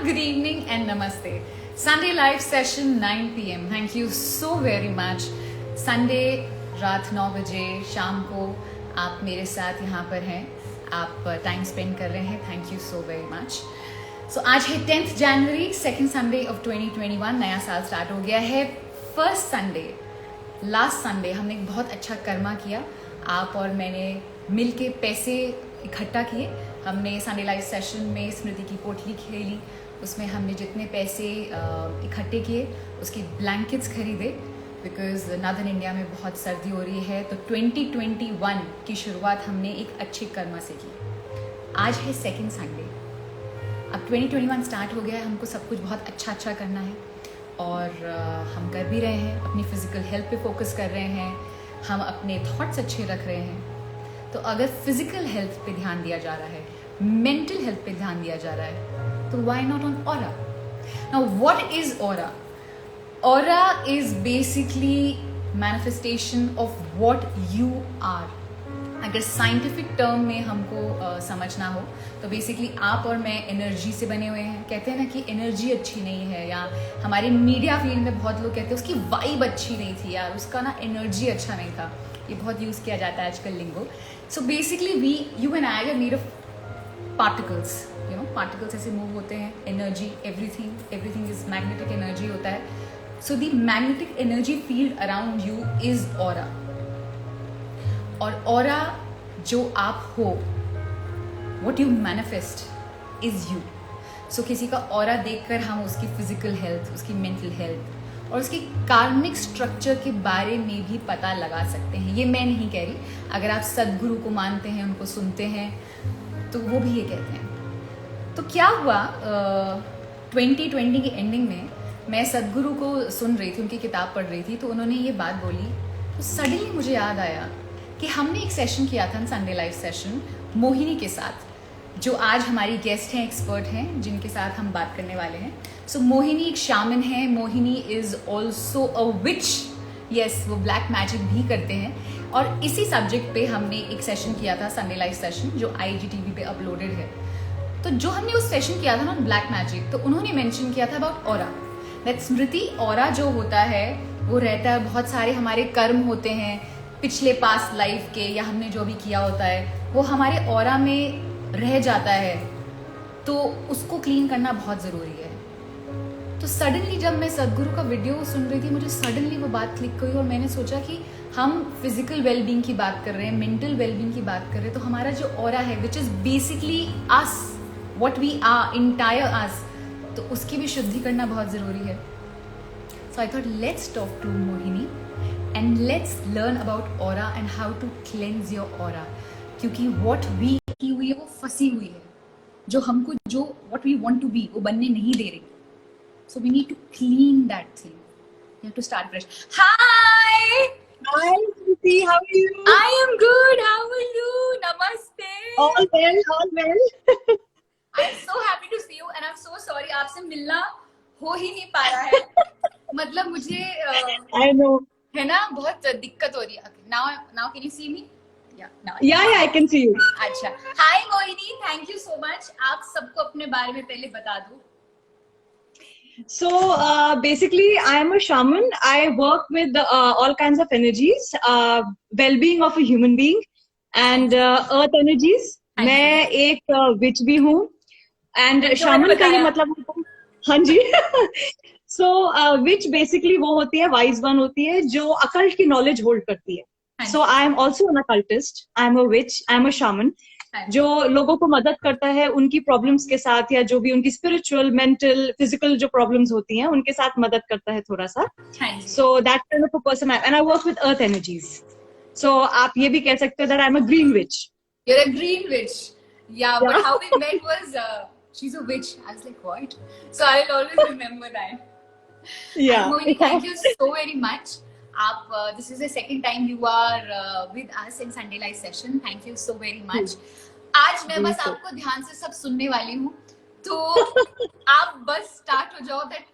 good evening and namaste. Sunday live session 9 p.m. Thank you so very much. Sunday रात 9 बजे शाम को आप मेरे साथ यहाँ पर हैं, आप टाइम स्पेंड कर रहे हैं. Thank you so very much. So आज है 10th जनवरी, सेकेंड संडे ऑफ 2021. नया साल स्टार्ट हो गया है. फर्स्ट संडे, लास्ट संडे हमने एक बहुत अच्छा कर्मा किया. आप और मैंने मिल के पैसे इकट्ठा किए. हमने संडे लाइव सेशन में स्मृति की पोटली खेली. उसमें हमने जितने पैसे इकट्ठे किए उसकी ब्लैंकेट्स खरीदे, बिकॉज नॉर्दर्न इंडिया में बहुत सर्दी हो रही है. तो 2021 की शुरुआत हमने एक अच्छे कर्मा से की. आज है सेकेंड संडे. अब 2021 स्टार्ट हो गया है. हमको सब कुछ बहुत अच्छा करना है और हम कर भी रहे हैं. अपनी फिजिकल हेल्थ पे फोकस कर रहे हैं. हम अपने थॉट्स अच्छे रख रहे हैं. तो अगर फिजिकल हेल्थ पे ध्यान दिया जा रहा है, मेंटल हेल्थ पे ध्यान दिया जा रहा है, तो why not on aura? Now what is aura? Aura is basically manifestation of what you are. अगर साइंटिफिक टर्म में हमको समझना हो तो बेसिकली आप और मैं एनर्जी से बने हुए हैं. कहते हैं ना कि एनर्जी अच्छी नहीं है, या हमारे मीडिया फील्ड में बहुत लोग कहते हैं उसकी वाइब अच्छी नहीं थी यार, उसका ना एनर्जी अच्छा नहीं था. ये बहुत यूज़ किया जाता है आजकल lingo. So basically you and I are made of particles. You know, particles ऐसे मूव होते हैं. Energy, everything is magnetic energy होता है. So the magnetic energy field around you is aura. और ऑरा जो आप हो, what you manifest is you. So किसी का ऑरा देखकर हम उसकी फिजिकल हेल्थ, उसकी मेंटल हेल्थ और उसके कार्मिक स्ट्रक्चर के बारे में भी पता लगा सकते हैं. ये मैं नहीं कह रही. अगर आप सदगुरु को मानते हैं, उनको सुनते हैं, तो वो भी ये कहते हैं. तो क्या हुआ, 2020 की एंडिंग में मैं सदगुरु को सुन रही थी, उनकी किताब पढ़ रही थी, तो उन्होंने ये बात बोली. तो सडनली मुझे याद आया कि हमने एक सेशन किया था, संडे लाइव सेशन, मोहिनी के साथ, जो आज हमारी गेस्ट हैं, एक्सपर्ट हैं, जिनके साथ हम बात करने वाले हैं. सो मोहिनी एक शामन है. Mohini is also a which. Yes, वो ब्लैक मैजिक भी करते हैं. और इसी सब्जेक्ट पे हमने एक सेशन किया था, संडे लाइव सेशन, जो IGTV पे अपलोडेड है. तो जो हमने उस सेशन किया था ना ब्लैक मैजिक, तो उन्होंने मेंशन किया था about aura. That Smriti, aura जो होता है वो रहता है, बहुत सारे हमारे कर्म होते हैं पिछले पास्ट लाइफ के, या हमने जो भी किया होता है वो हमारे ऑरा में रह जाता है. तो उसको क्लीन करना बहुत ज़रूरी है. तो सडनली जब मैं सदगुरु का वीडियो सुन रही थी, मुझे सडनली वो बात क्लिक हुई और मैंने सोचा कि हम फिजिकल वेलबींग की बात कर रहे हैं, मेंटल वेलबींग की बात कर रहे हैं, तो हमारा जो ऑरा है, which is basically us, what we are, entire us, तो उसकी भी शुद्धि करना बहुत ज़रूरी है. So I thought let's talk to Mohini and let's learn about aura and how to cleanse your aura. क्योंकि what we की हुई है वो फंसी हुई है, जो हमको जो what we want to be वो बनने नहीं दे रही. So we need to clean that thing. You have to start fresh. Hi! Hi, Preeti, how are you? I am good. How are you? Namaste. All well, all well. I'm so happy to see you and I'm so sorry आपसे मिलना हो ही नहीं पा रहा है. मतलब मुझे I know. है ना, बहुत दिक्कत हो रही है. Now can you see me? Yeah, I can see you. अच्छा. Hi Mohini, thank you so much. आप सबको अपने बारे में पहले बता दो. So basically, I am a shaman. I work with all kinds of energies, well-being of a human being, and earth energies. मैं एक witch भी हूँ, and shaman का ये मतलब होता है. हाँ जी. So witch basically वो होती है, wise one होती है, जो occult की knowledge hold करती है. So I am also an occultist. I am a witch. I am a shaman. जो लोगों को मदद करता है उनकी प्रॉब्लम्स के साथ, या जो भी उनकी स्पिरिचुअल, मेंटल, फिजिकल जो प्रॉब्लम्स होती हैं उनके साथ मदद करता है थोड़ा सा. So that kind of a person, and I work with earth energies. So आप ये भी कह सकते हो that I'm a green witch. You're a green witch. Yeah, but how we met was she's a witch. I was like, what? So I'll always remember that. Yeah. Mohini, thank you so very much. आप this is the second time you are with us in Sunday Live session. Thank you so very much. आज मैं बस आपको ध्यान से सब सुनने वाली हूँ, तो आप बस स्टार्ट हो जाओ. That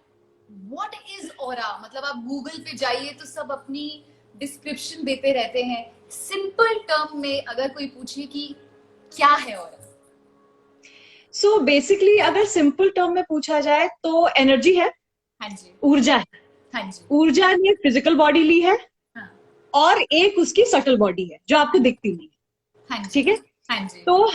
what is aura? मतलब आप गूगल पे जाइए तो सब अपनी डिस्क्रिप्शन देते रहते हैं. सिंपल टर्म में अगर कोई पूछे कि क्या है ऑरा? सो बेसिकली अगर सिंपल टर्म में पूछा जाए तो एनर्जी है, हाँ जी, ऊर्जा है। हाँ जी, ऊर्जा ने फिजिकल बॉडी ली है हाँ, और एक उसकी सटल बॉडी है जो आपको दिखती नहीं है। हाँ जी, ठीक है। हाँ जी, तो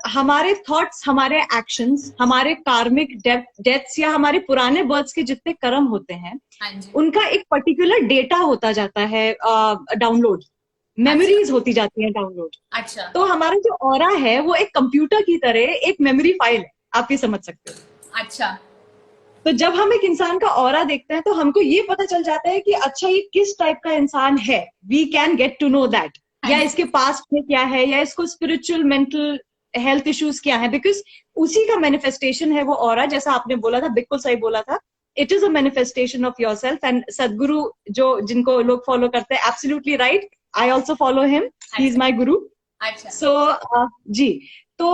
हमारे थॉट्स, हमारे एक्शंस, हमारे कार्मिक डेथ्स या हमारे पुराने बर्थ्स के जितने कर्म होते हैं, हाँ जी, उनका एक पर्टिकुलर डेटा होता जाता है डाउनलोड, अच्छा, मेमोरीज होती जाती हैं डाउनलोड। अच्छा, तो हमारा जो ऑरा है वो एक कंप्यूटर की तरह एक मेमोरी फाइल है, आप ये समझ सकते हो। अच्छा, तो जब हम एक इंसान का ऑरा देखते हैं तो हमको ये पता चल जाता है कि अच्छा ये किस टाइप का इंसान है, we can get to know that, हाँ या जी, इसके पास्ट में क्या है, या इसको स्पिरिचुअल मेंटल हेल्थ इश्यूज क्या है, बिकॉज उसी का मैनिफेस्टेशन है वो ऑरा। जैसा आपने बोला था, बिल्कुल सही बोला था, it is a manifestation of your self. And सदगुरु जो जिनको लोग फॉलो करते हैं, absolutely right, I also follow him, he is अच्छा, माई गुरु। अच्छा, सो जी, तो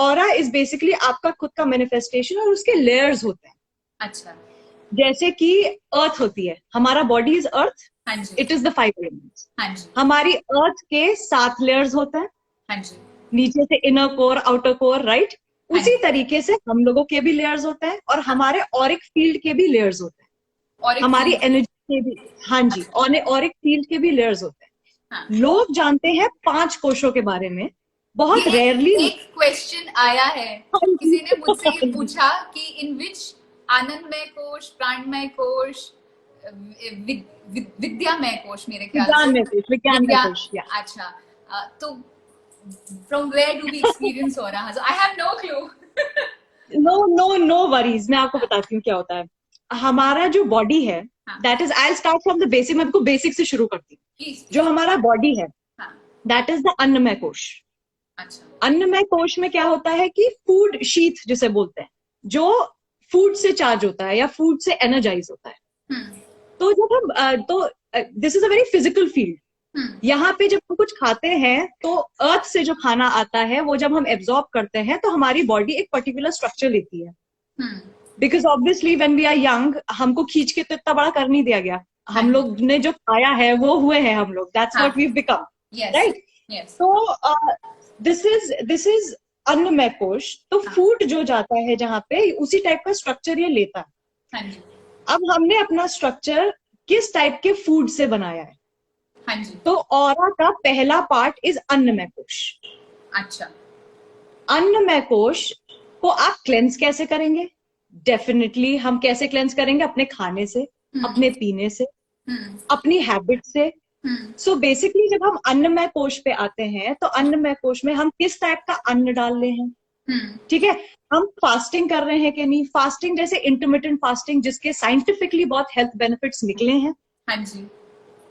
ऑरा इज बेसिकली आपका खुद का मैनिफेस्टेशन, और उसके लेयर्स होते हैं। अच्छा, जैसे कि अर्थ होती है, हमारा बॉडी इज अर्थ, हाँ जी, इट इज द 5 एलिमेंट्स। हाँ जी, हमारी अर्थ के 7 लेयर्स होते हैं, हाँ जी, नीचे से inner core, outer core, right. हाँ उसी जी, तरीके से हम लोगों के भी लेयर्स होते हैं, और हाँ, हमारे ऑरिक फील्ड के भी लेयर्स होते हैं। और एक हमारी फील्ड, एनर्जी के भी, हाँ जी, अच्छा, ऑरिक फील्ड के भी लेयर्स होते हाँ, हैं। लोग जानते हैं 5 कोशों के बारे में, बहुत ये रेयरली। एक क्वेश्चन आया है, हाँ जी, किसी ने मुझसे ये हाँ जी। पूछा कि इन विच आनंदमय कोश, प्राणमय कोश, विद्यामय कोश, मेरे ख्याल से विज्ञान में विद्या, कुछ, या अच्छा, तो from where do we experience हो रहा है, I have no clue. No no no worries, मैं आपको बताती हूँ क्या होता है। हमारा जो बॉडी है, हाँ, that is, I start from the basic, मैं आपको बेसिक से शुरू करती हूँ। प्लीज जो प्लीज, हमारा बॉडी है, हाँ, दैट इज द अन्नमय कोश। अच्छा, अन्नमय कोश में क्या होता है कि फूड शीथ जिसे बोलते हैं, जो फूड से चार्ज होता है या फूड से एनर्जाइज होता है। हम्म, तो जब हम तो this is a very physical field. Hmm, यहाँ पे जब हम कुछ खाते हैं तो अर्थ से जो खाना आता है वो जब हम एब्जॉर्ब करते हैं तो हमारी बॉडी एक पर्टिकुलर स्ट्रक्चर लेती है। Hmm, because obviously when we are young, हमको खींच के तो इतना बड़ा कर नहीं दिया गया। हाँ हम जी, लोग ने जो खाया है वो हुए हैं हम लोग, दैट्स हाँ, what we become, yes, right. Yes, तो दिस इज अन्नमय कोश। तो हाँ, फूड जो जाता है जहाँ पे, उसी टाइप का स्ट्रक्चर ये लेता है। हाँ जी, अब हमने अपना स्ट्रक्चर किस टाइप के फूड से बनाया है, हाँ जी, तो ऑरा का पहला पार्ट इज अन्नमय कोश। अच्छा, अन्नमय कोश को आप क्लेंस कैसे करेंगे? डेफिनेटली हम कैसे क्लेंस करेंगे? अपने खाने से, हम्म, अपने पीने से, हम्म, अपनी हैबिट से। हम्म, सो बेसिकली जब हम अन्नमय कोश पे आते हैं तो अन्नमय कोश में हम किस टाइप का अन्न डाल रहे हैं, हम्म, ठीक है। हम फास्टिंग कर रहे हैं कि नहीं, फास्टिंग जैसे इंटरमिटेंट फास्टिंग जिसके साइंटिफिकली बहुत हेल्थ बेनिफिट्स निकले हैं, हाँ जी,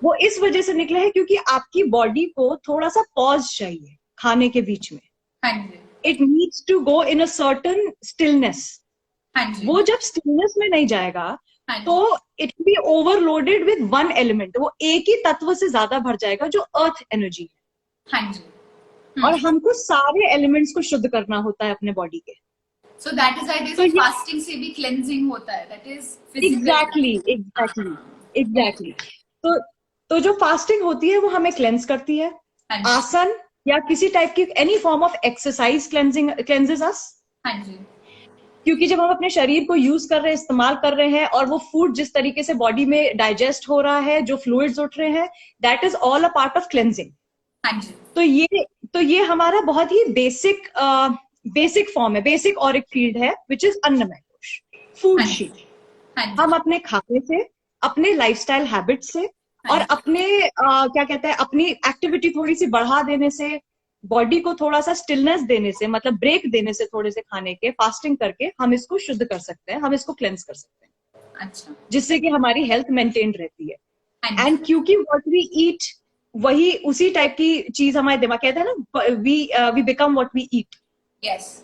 वो इस वजह से निकले हैं क्योंकि आपकी बॉडी को थोड़ा सा पॉज चाहिए खाने के बीच में। हाँ जी, it needs to go in a certain stillness. हाँ जी, वो जब स्टिलनेस में नहीं जाएगा हाँ तो जी, it be overloaded with one element, वो एक ही तत्व से ज्यादा भर जाएगा जो अर्थ एनर्जी है। हाँ जी, और हमको सारे एलिमेंट्स को शुद्ध करना होता है अपने बॉडी के। सो दैट इज आई तो से ये फास्टिंग से भी क्लेंजिंग होता है, that is physical, exactly exactly exactly. तो तो जो फास्टिंग होती है वो हमें क्लेंस करती है। हाँ जी, आसन या किसी टाइप की any form of exercise cleanses us. हाँ जी, क्योंकि जब हम अपने शरीर को यूज कर रहे हैं, इस्तेमाल कर रहे हैं, और वो फूड जिस तरीके से बॉडी में डाइजेस्ट हो रहा है, जो फ्लूइड्स उठ रहे हैं, that is all a part of cleansing. हाँ जी, तो ये हमारा बहुत ही बेसिक फॉर्म है, बेसिक ऑरिक फील्ड है, विच इज अन्नमय कोश, फूड हाँ जी, शीट। हाँ जी, हम अपने खाने से, अपने लाइफस्टाइल हैबिट से, हाँ और जी, अपने क्या कहते हैं, अपनी एक्टिविटी थोड़ी सी बढ़ा देने से, बॉडी को थोड़ा सा स्टिलनेस देने से, मतलब ब्रेक देने से, थोड़े से खाने के, फास्टिंग करके हम इसको शुद्ध कर सकते हैं, हम इसको क्लेंस कर सकते हैं, अच्छा, जिससे कि हमारी हेल्थ मेंटेन रहती है। हाँ जी, एंड क्योंकि व्हाट वी ईट, वही उसी टाइप की चीज हमारे दिमाग, कहते हैं ना, we become what we eat, yes,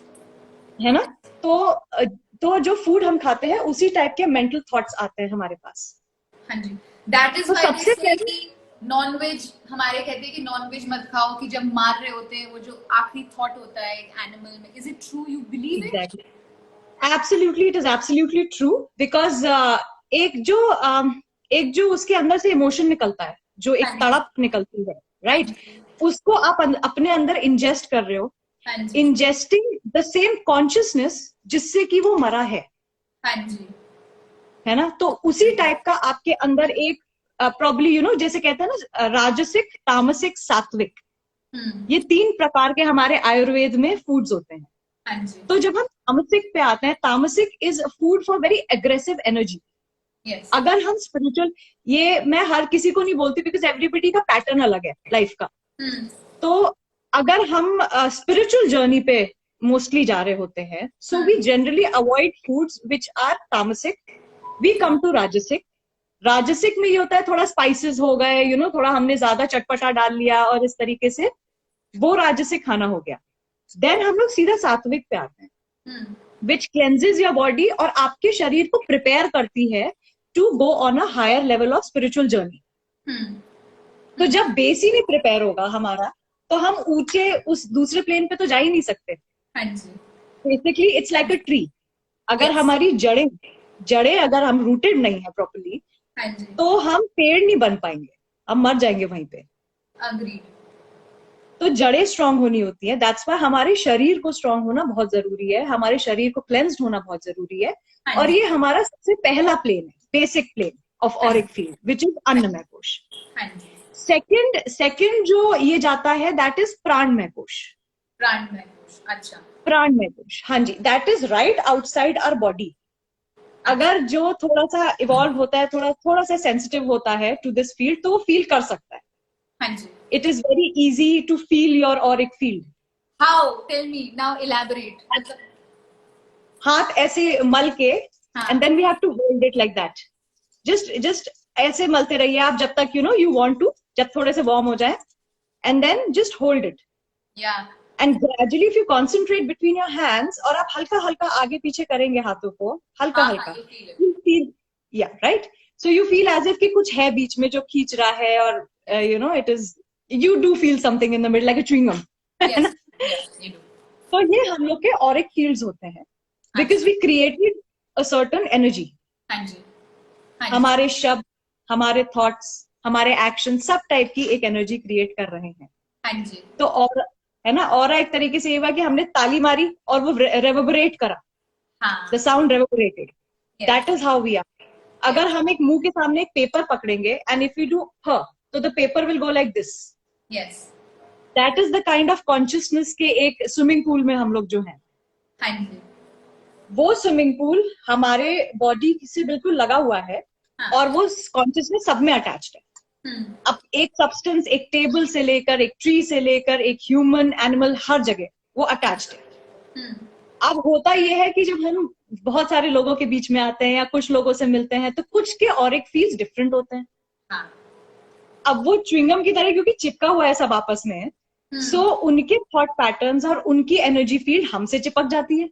है ना। तो तो जो फूड हम खाते हैं उसी टाइप के मेंटल थॉट्स आते हैं हमारे पास। हाँ जी, दैट इज तो व्हाई दे सबसे से पहले, कि नॉन वेज, हमारे कहते हैं कि नॉन वेज मत खाओ, कि जब मार रहे होते हैं वो जो आखिरी थॉट होता है एक एनिमल में, is it true, you believe it? Exactly, absolutely, it is absolutely true. Because एक जो उसके अंदर से इमोशन निकलता है, जो एक हाँ जी, तड़प निकलती है, हाँ राइट, जी, उसको आप अपने अंदर इंजेस्ट कर रहे हो। हाँ जी, इंजेस्टिंग द सेम कॉन्शियसनेस जिससे कि वो मरा हाँ जी, है ना? तो उसी टाइप का आपके अंदर एक प्रॉब्ली जैसे कहते हैं ना, राजसिक, तामसिक, सात्विक, ये 3 प्रकार के हमारे आयुर्वेद में फूड्स होते हैं। हाँ जी, तो जब हम तामसिक पे आते हैं, तामसिक is food for very aggressive energy. Yes, अगर हम स्पिरिचुअल, ये मैं हर किसी को नहीं बोलती बिकॉज एवरीबडी का पैटर्न अलग है लाइफ का। तो अगर हम स्पिरिचुअल जर्नी पे मोस्टली जा रहे होते हैं, so we generally avoid foods which are तामसिक, वी कम टू राजसिक। राजसिक में ये होता है थोड़ा स्पाइसेस हो गए, थोड़ा हमने ज्यादा चटपटा डाल लिया और इस तरीके से, वो राजसिक खाना हो गया। देन हम लोग सीधा सात्विक पे आते हैं, विच क्लेंजेस योर बॉडी और आपके शरीर को प्रिपेयर करती है to go on a higher level of spiritual journey. तो जब बेस ही नहीं प्रिपेयर होगा हमारा, तो हम ऊंचे उस दूसरे प्लेन पे तो जा ही नहीं सकते। हाँ जी, basically it's like a tree. अगर Yes. हमारी जड़ें अगर हम रूटेड नहीं है प्रॉपरली, हाँ जी, तो हम पेड़ नहीं बन पाएंगे, हम मर जाएंगे वहीं पे। अग्रीड, तो जड़ें स्ट्रांग होनी होती है। दैट्स वाई हमारे शरीर को स्ट्रांग होना बहुत जरूरी है, हमारे शरीर को क्लेंस्ड होना बहुत जरूरी है। हाँ और जी, ये हमारा सबसे पहला प्लेन है, basic plane of auric field, which is अन्नमय कोश। हाँ जी, सेकंड जो ये जाता है, दैट इज प्राणमय कोश। प्राणमय कोश, अच्छा, प्राणमय कोश, हाँ जी, that is right outside our body. अगर जो थोड़ा सा इवॉल्व होता है, थोड़ा सा सेंसिटिव होता है टू दिस फील्ड, तो वो फील कर सकता है। हाँ जी, it is very easy to feel your auric field. How, tell me now, elaborate, मतलब, हाथ ऐसे मल के, हाँ, and then we have to hold it like that. Just ऐसे मलते रहिए आप जब तक यू वांट टू, जब थोड़े से वार्म हो जाए, and then just hold it. Yeah, and gradually if you concentrate between your hands, और आप हल्का हल्का आगे पीछे करेंगे हाथों को, हल्का हाँ, हल्का, हाँ, you feel it. You feel, yeah right, so you feel as if कि कुछ है बीच में जो खींच रहा है, और it is, you do feel something in the middle like a chewing gum. Yes, yes, you do. तो ये हम लोग के ऑरिक फील्ड्स होते हैं, because we created a certain energy. हाँ जी, हाँ जी, हमारे शब्द, हमारे थॉट्स, हमारे एक्शन, सब टाइप की एक एनर्जी क्रिएट कर रहे हैं। हाँ जी, तो और है ना, और एक तरीके से ये हुआ कि हमने ताली मारी और वो रेवोबरेट करा, हाँ, the sound reverberated, yes, that is how we are. अगर हम एक मुंह के सामने एक पेपर पकड़ेंगे, एंड इफ यू डू ह, तो the paper will go like this. yes, that is the kind of consciousness के एक स्विमिंग पूल में हम लोग जो हैं। हाँ जी, वो स्विमिंग पूल हमारे बॉडी से बिल्कुल लगा हुआ है, हाँ, और वो कॉन्शियसनेस सब में अटैच्ड है। अब एक सब्सटेंस, एक टेबल से लेकर, एक ट्री से लेकर, एक ह्यूमन, एनिमल, हर जगह वो अटैच्ड है। अब होता यह है कि जब हम बहुत सारे लोगों के बीच में आते हैं या कुछ लोगों से मिलते हैं, तो कुछ के ऑरिक फील्ड्स डिफरेंट होते हैं। हाँ, अब वो च्युइंगम की तरह क्योंकि चिपका हुआ है सब आपस में, सो उनके थॉट पैटर्न्स और उनकी एनर्जी फील्ड हमसे चिपक जाती है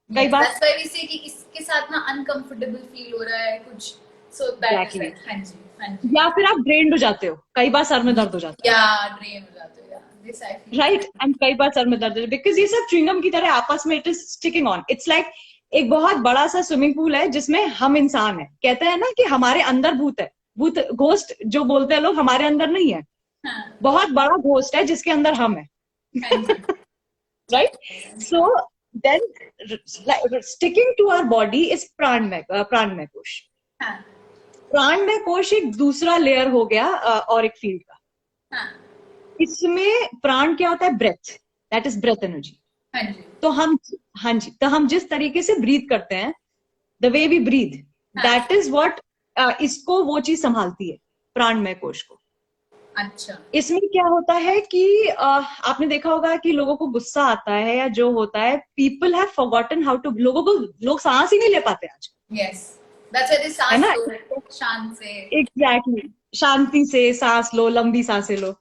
कई बार। that's why we say कि इसके साथ ना अनकंफर्टेबल फील हो रहा है कुछ, so that is Exactly. right. हाँ जी, हाँ जी, या फिर आप ड्रेन्ड हो जाते हो, कई बार सर में दर्द हो जाता है, या ड्रेन हो जाते हो, या this I feel. Right, and कई बार सर में दर्द है, बिकॉज ये सब च्युइंगम की तरह आपस में it is sticking on. It's like एक बहुत बड़ा सा स्विमिंग पूल है जिसमें हम इंसान है। कहते हैं ना कि हमारे अंदर भूत है, भूत घोस्ट जो बोलते हैं लोग, हमारे अंदर नहीं है, हाँ, बहुत बड़ा घोस्ट है जिसके अंदर हम है, हाँ जी, right. So then sticking to our body is pranamaya कोश। हाँ, प्राणमय कोश एक दूसरा लेयर हो गया ऑरिक फील्ड का। हाँ, इसमें प्राण क्या होता है? Breath, that is breath energy. हाँ जी, तो हम जिस तरीके से ब्रीथ करते हैं, the way we breathe, that is what इसको वो चीज संभालती है, प्राणमय कोश को। अच्छा, इसमें क्या होता है कि आपने देखा होगा कि लोगों को गुस्सा आता है या जो होता है, people have forgotten how to, लोग सांस ही नहीं ले पाते आज, yes, that's why they है सांस ना? लो शांत से, एग्जैक्टली, शांति से सांस लो, लंबी सांसें लो।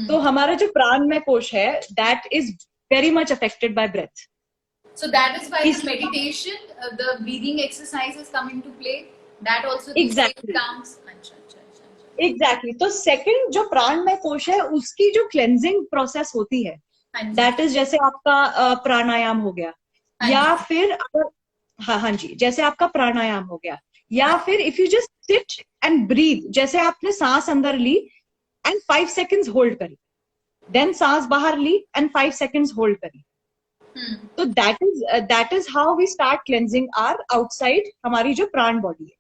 तो हमारा जो प्राणमय कोश है, that is very much affected by breath. so that is why the meditation, the breathing exercises come into play, that also they say Exactly. calms. अच्छा, अच्छा, अच्छा, अच्छा, एग्जैक्टली। तो सेकंड जो प्राणमय कोश है, उसकी जो क्लेंजिंग प्रोसेस होती है, हाँ जी, दैट इज जैसे आपका प्राणायाम हो गया, हाँ या जी, फिर अगर, हाँ जी, जैसे आपका प्राणायाम हो गया, या फिर if you just sit and breathe, जैसे आपने सांस अंदर ली एंड 5 सेकेंड्स होल्ड करी, देन सांस बाहर ली एंड 5 सेकेंड्स होल्ड करी, तो that is how we start cleansing our outside, हमारी जो प्राण बॉडी है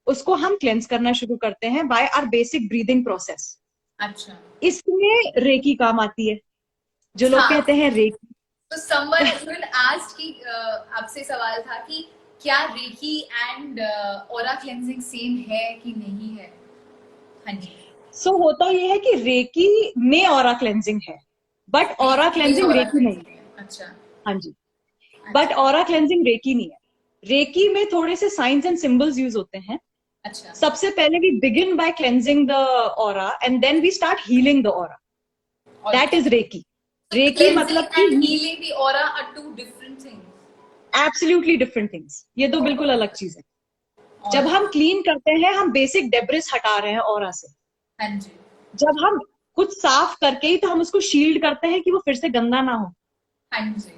उसको हम क्लेंस करना शुरू करते हैं by our basic breathing process. अच्छा। इसमें रेकी काम आती है, जो लोग हाँ, कहते हैं रेकी। तो someone even asked कि आपसे सवाल था कि क्या recce and aura cleansing same है कि नहीं है? हाँ जी। सो होता यह है कि रेकी में ऑरा क्लेंजिंग है, बट ऑरा रेकी में क्लेंजिंग ऑरा रेकी नहीं क्लेंजिंग है। है। अच्छा। हाँ जी, बट अच्छा। ऑरा क्लेंजिंग रेकी नहीं है। रेकी में थोड़े से साइंस एंड सिंबल्स यूज होते हैं। अच्छा। सबसे पहले we begin by cleansing the aura and then we start healing the aura. That is reiki. So reiki cleansing मतलब कि and healing the aura are two different things. Absolutely different things, ये दो बिल्कुल अलग चीज है। जब हम क्लीन करते हैं हम बेसिक डेब्रिस हटा रहे हैं ऑरा से। हाँ जी। जब हम कुछ साफ करके ही तो हम उसको शील्ड करते हैं कि वो फिर से गंदा ना हो। हाँ जी।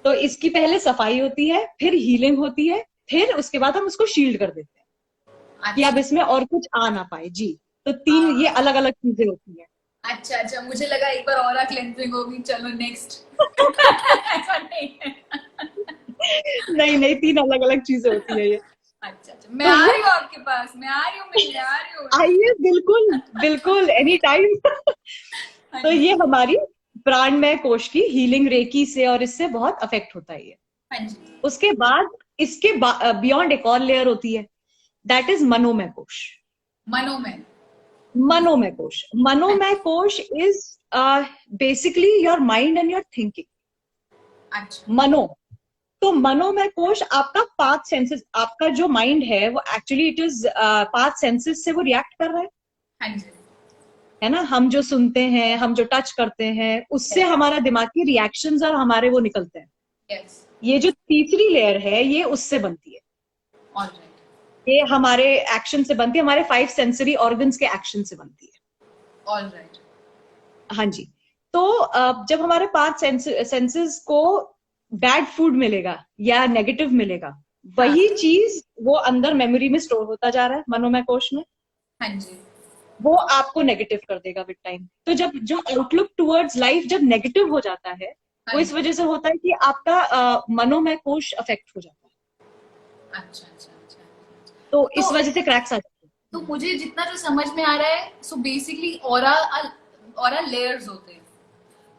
तो इसकी पहले सफाई होती है, फिर हीलिंग होती है, फिर उसके बाद हम उसको शील्ड कर देते हैं कि अब इसमें और कुछ आ ना पाए जी। तो तीन ये अलग अलग चीजें होती हैं। अच्छा अच्छा, मुझे लगा एक बार ऑरा क्लेंजिंग होगी, चलो नेक्स्ट। ऐसा नहीं है। नहीं नहीं, तीन अलग अलग चीजें होती है ये। अच्छा अच्छा, मैं आ रही हूँ आपके पास, मैं आ रही हूँ, मिलने आ रही हूँ। आइए, बिल्कुल बिल्कुल, एनी टाइम। हाँ तो जी। ये हमारी प्राणमय कोश की हीलिंग रेकी से, और इससे बहुत अफेक्ट होता है ये। हाँ जी। उसके बाद इसके बियॉन्ड एक और लेयर होती है, दैट इज मनोमय कोश। मनोमय। मनोमय कोश, मनोमय कोश is basically your mind and your thinking. अच्छा। मनो, तो मनोमय कोश आपका पांच सेंसेस, आपका जो माइंड है वो एक्चुअली इट इज पांच सेंसेस से वो रिएक्ट कर रहा है। हाँ जी। है ना, हम जो सुनते हैं, हम जो टच करते हैं, उससे Yes. हमारा दिमाग की रिएक्शंस और हमारे वो निकलते हैं। Yes. ये जो तीसरी लेयर है ये उससे बनती है। All right. ये हमारे एक्शन से बनती है, हमारे 5 सेंसरी ऑर्गन्स के एक्शन से बनती है। All right. हाँ जी। तो जब हमारे 5 सेंसेस को बैड फूड मिलेगा या नेगेटिव मिलेगा, वही चीज वो अंदर मेमोरी में स्टोर होता जा रहा है मनोमय कोश में। हाँ जी। वो आपको नेगेटिव कर देगा विद टाइम। तो जब जो आउटलुक टुवर्ड्स लाइफ जब नेगेटिव हो जाता है, वो इस वजह से होता है कि आपका मनोमय कोश अफेक्ट हो जाता है। अच्छा अच्छा अच्छा। तो इस वजह से क्रैक्स आ जाते हैं। तो मुझे जितना जो समझ में आ रहा है, so basically aura aura layers होते हैं।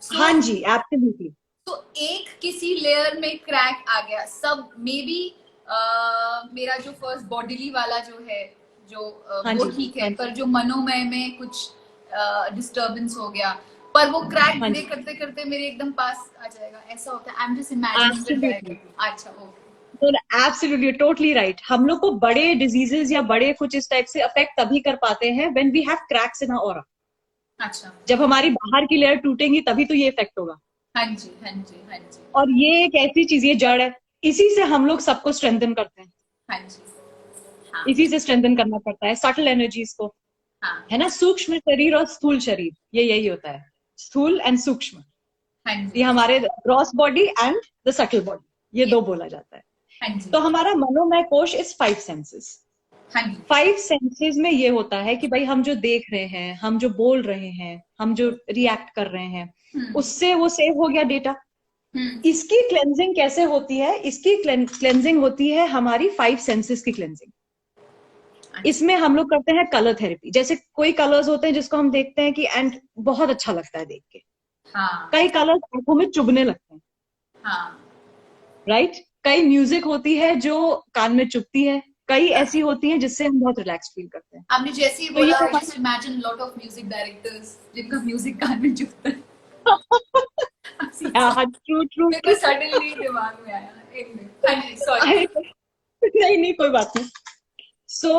हाँ जी, एब्सोल्युटली। तो एक किसी लेयर में क्रैक आ गया, सब मे बी मेरा जो फर्स्ट बॉडीली वाला जो है, जो हाँ वो जी, ठीक हाँ है, जी, पर जो मनोमय में कुछ डिस्टर्बेंस हो गया, पर वो क्रैक हाँ धीरे जी, करते करते मेरे एकदम पास आ जाएगा, ऐसा होता है। I am just imagining that absolutely. Diagram. अच्छा, ओके। Absolutely, totally right. हम लोग को बड़े डिजीजेस या बड़े कुछ इस टाइप से अफेक्ट तभी कर पाते हैं when we have cracks in our aura. अच्छा। जब हमारी बाहर की लेयर टूटेंगी तभी तो ये इफेक्ट होगा। हाँ जी हाँ जी हाँ जी। और ये एक ऐसी चीज, ये जड़ है, इसी से हम लोग सबको स्ट्रेंथन करते हैं। हाँ जी। हाँ इसी से स्ट्रेंथन करना पड़ता है सटल एनर्जीज को। हाँ। है ना, सूक्ष्म शरीर और स्थूल शरीर, ये यही होता है, स्थूल एंड सूक्ष्म। हाँ ये जी। हमारे gross body and the subtle body, ये दो बोला जाता है। हाँ जी। तो हमारा मनोमय कोश इज 5 सेंसेस। हाँ जी। 5 सेंसेस में ये होता है कि भाई हम जो देख रहे हैं, हम जो बोल रहे हैं, हम जो रिएक्ट कर रहे हैं, उससे वो सेव हो गया डेटा। इसकी क्लेंजिंग कैसे होती है? इसकी क्लेंजिंग होती है हमारी 5 सेंसेस की क्लेंजिंग। इसमें हम लोग करते हैं कलर थेरेपी। जैसे कोई कलर्स होते हैं जिसको हम देखते हैं कि एंड बहुत अच्छा लगता है देख के। हाँ कई कलर्स आंखों में चुभने लगते हैं, हाँ राइट। कई म्यूजिक होती है जो कान में चुभती है, कई ऐसी होती है जिससे हम बहुत रिलैक्स फील करते हैं। आपने जैसे ही तो ये बोला, I just imagine lot of music directors जिनका म्यूजिक कान में चुभता है। ट्रू ट्रू मेरे को सडनली दिमाग में आया एक मिनट। हाँ जी, सॉरी। नहीं नहीं, कोई बात नहीं। सो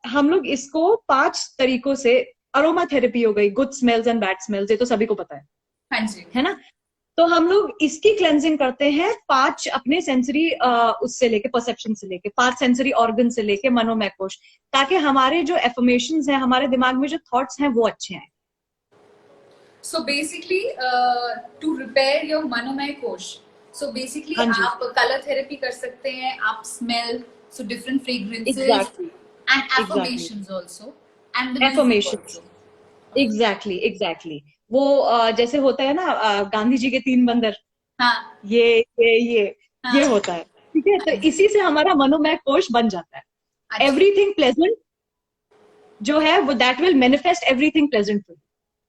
हम लोग इसको 5 तरीकों से, अरोमा थेरेपी हो गई, good smells and bad smells, ये तो सभी को पता है। हाँ जी। है ना। तो हम लोग इसकी क्लेंजिंग करते हैं 5 अपने सेंसरी उससे लेके, परसेप्शन से लेके, 5 सेंसरी ऑर्गन से लेके मनोमय कोश, ताकि हमारे जो एफर्मेशंस हैं, हमारे दिमाग में जो थॉट्स हैं वो अच्छे आए। So basically to repair your manomaya kosha, so basically हाँ जी, आप कलर थेरेपी कर सकते हैं, आप smell, so different fragrances exactly and exactly, affirmations also and the music affirmations, also. Exactly exactly. वो जैसे होता है ना, गांधी जी के 3 बंदर, हाँ ये हाँ होता है, ठीक है। तो हाँ जी, इसी से हमारा मनोमय कोश बन जाता है। अच्छा एवरीथिंग प्लेजेंट जो है वो that will manifest everything pleasant,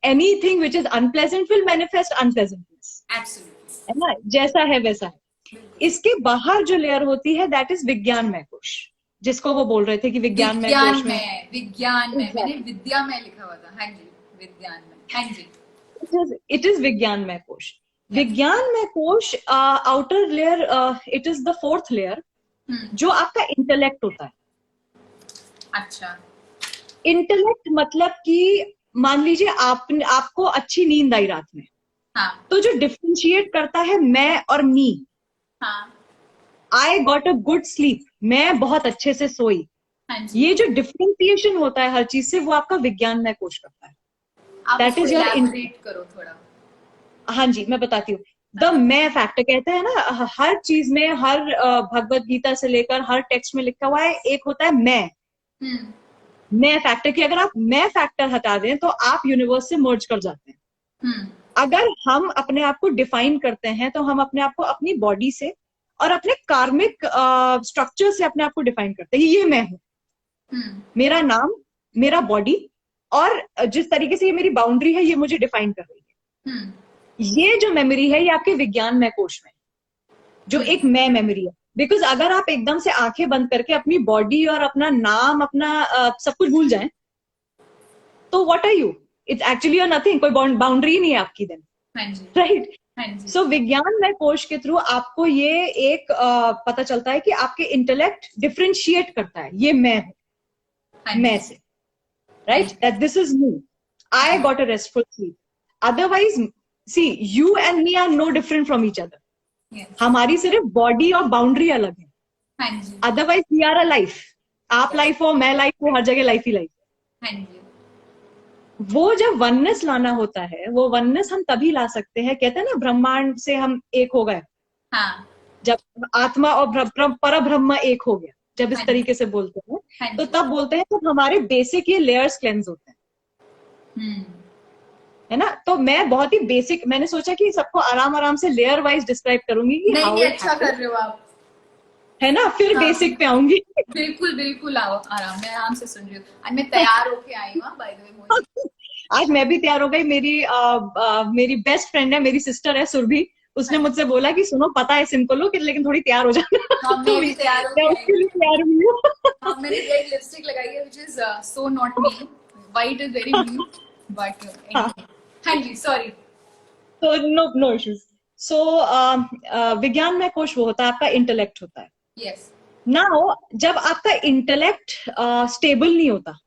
anything which is unpleasant will manifest unpleasantness, absolutely है ना, जैसा है वैसा है। बिल्कुल। इसके बाहर जो लेयर होती है दैट इज विज्ञानमय कोश, जिसको वो बोल रहे थे कि विज्ञानमय कोश में विज्ञान में मैंने exactly. विद्या में लिखा हुआ था, हाँ जी, विज्ञान में, हाँ जी, इट इज विज्ञानमय कोश। Yes, vijnanamaya kosha outer layer, it is the fourth layer, hmm, जो आपका इंटेलेक्ट होता है। अच्छा, इंटेलेक्ट मतलब कि मान लीजिए आपको अच्छी नींद आई रात में, हाँ तो जो डिफ्रेंशिएट करता है मैं और मी, हाँ I got a good sleep, मैं बहुत अच्छे से सोई, हाँ जी, ये जो डिफ्रेंसिएशन होता है हर चीज से, वो आपका विज्ञानमय कोश करता है। आप दैट उसको इज योर इन इलैबोरेट करो थोड़ा। हाँ जी, मैं बताती हूँ। द हाँ, मैं फैक्टर कहते हैं ना, हर चीज में, हर भगवत गीता से लेकर हर टेक्स्ट में लिखा हुआ है, एक होता है हम्म मैं फैक्टर की अगर आप मैं फैक्टर हटा दें तो आप यूनिवर्स से मर्ज कर जाते हैं। हम्म अगर हम अपने आप को डिफाइन करते हैं तो हम अपने आप को अपनी बॉडी से और अपने कार्मिक स्ट्रक्चर से अपने आप को डिफाइन करते हैं, ये मैं हूँ, हम्म मेरा नाम, मेरा बॉडी, और जिस तरीके से ये मेरी बाउंड्री है ये मुझे डिफाइन कर रही है। हम्म ये जो मेमोरी है ये आपके विज्ञानमय कोश में, जो एक मैं मेमोरी है। बिकॉज अगर आप एकदम से आंखें बंद करके अपनी बॉडी और अपना नाम, अपना सब कुछ भूल जाएं, तो what are you? It's actually nothing, कोई बाउंड्री नहीं है आपकी देन, हाँ जी, राइट। हाँ जी, सो विज्ञानमय कोश के थ्रू आपको ये एक पता चलता है कि आपके इंटेलेक्ट डिफ्रेंशिएट करता है ये मैं हूं, हाँ मैं जी, से, हाँ राइट, जी, that this is me, I जी, got a restful sleep. Otherwise see, you and me are no different from each other, yes, हमारी सिर्फ बॉडी और बाउंड्री अलग है, हाँ जी, otherwise we are a life. आप यस, लाइफ हो, मैं लाइफ हो, हर जगह लाइफ ही लाइफ। हाँ जी, वो जब वननेस लाना होता है, वो वननेस हम तभी ला सकते हैं, कहते हैं ना ब्रह्मांड से हम एक हो गए, हाँ, जब आत्मा और पर ब्रह्म एक हो गया, जब हाँ इस जी, तरीके से बोलते हैं, हाँ तो जी, तब बोलते हैं जब हमारे बेसिक ये लेयर्स क्लेंस होते हैं, हम्म, है ना। तो मैं बहुत ही बेसिक, मैंने सोचा कि सबको आराम आराम से लेयर वाइज डिस्क्राइब करूंगी कि नहीं हाउ नहीं, इट अच्छा हैपन, कर रहे हो आप, है ना, फिर हाँ, बेसिक पे आऊंगी। बिल्कुल बिल्कुल, आओ आराम, मैं आराम से सुन रही हूँ, आज मैं तैयार होके आई हूँ, बाय द वे मोनी। आज मैं भी तैयार हो गई, मेरी बेस्ट फ्रेंड है, मेरी सिस्टर है सुरभि, उसने हाँ, मुझसे बोला कि सुनो पता है सिंपल हो कि लेकिन थोड़ी तैयार हो जाना। हाँ, तो मैं भी तैयार मैं होके आई उसके हूँ, लिए तैयार हुई हूँ। हाँ, मैंने रेड लिपस्टिक लगाई है, which is so not me, white is very me, but हाँ, एनीवे, हाँ जी, सॉरी, तो नो इश्यूज। सो विज्ञान में कोश वो होता है, आपका इंटेलेक्ट होता है। यस, नाउ जब आपका इंटेलेक्ट स्टेबल नहीं होता,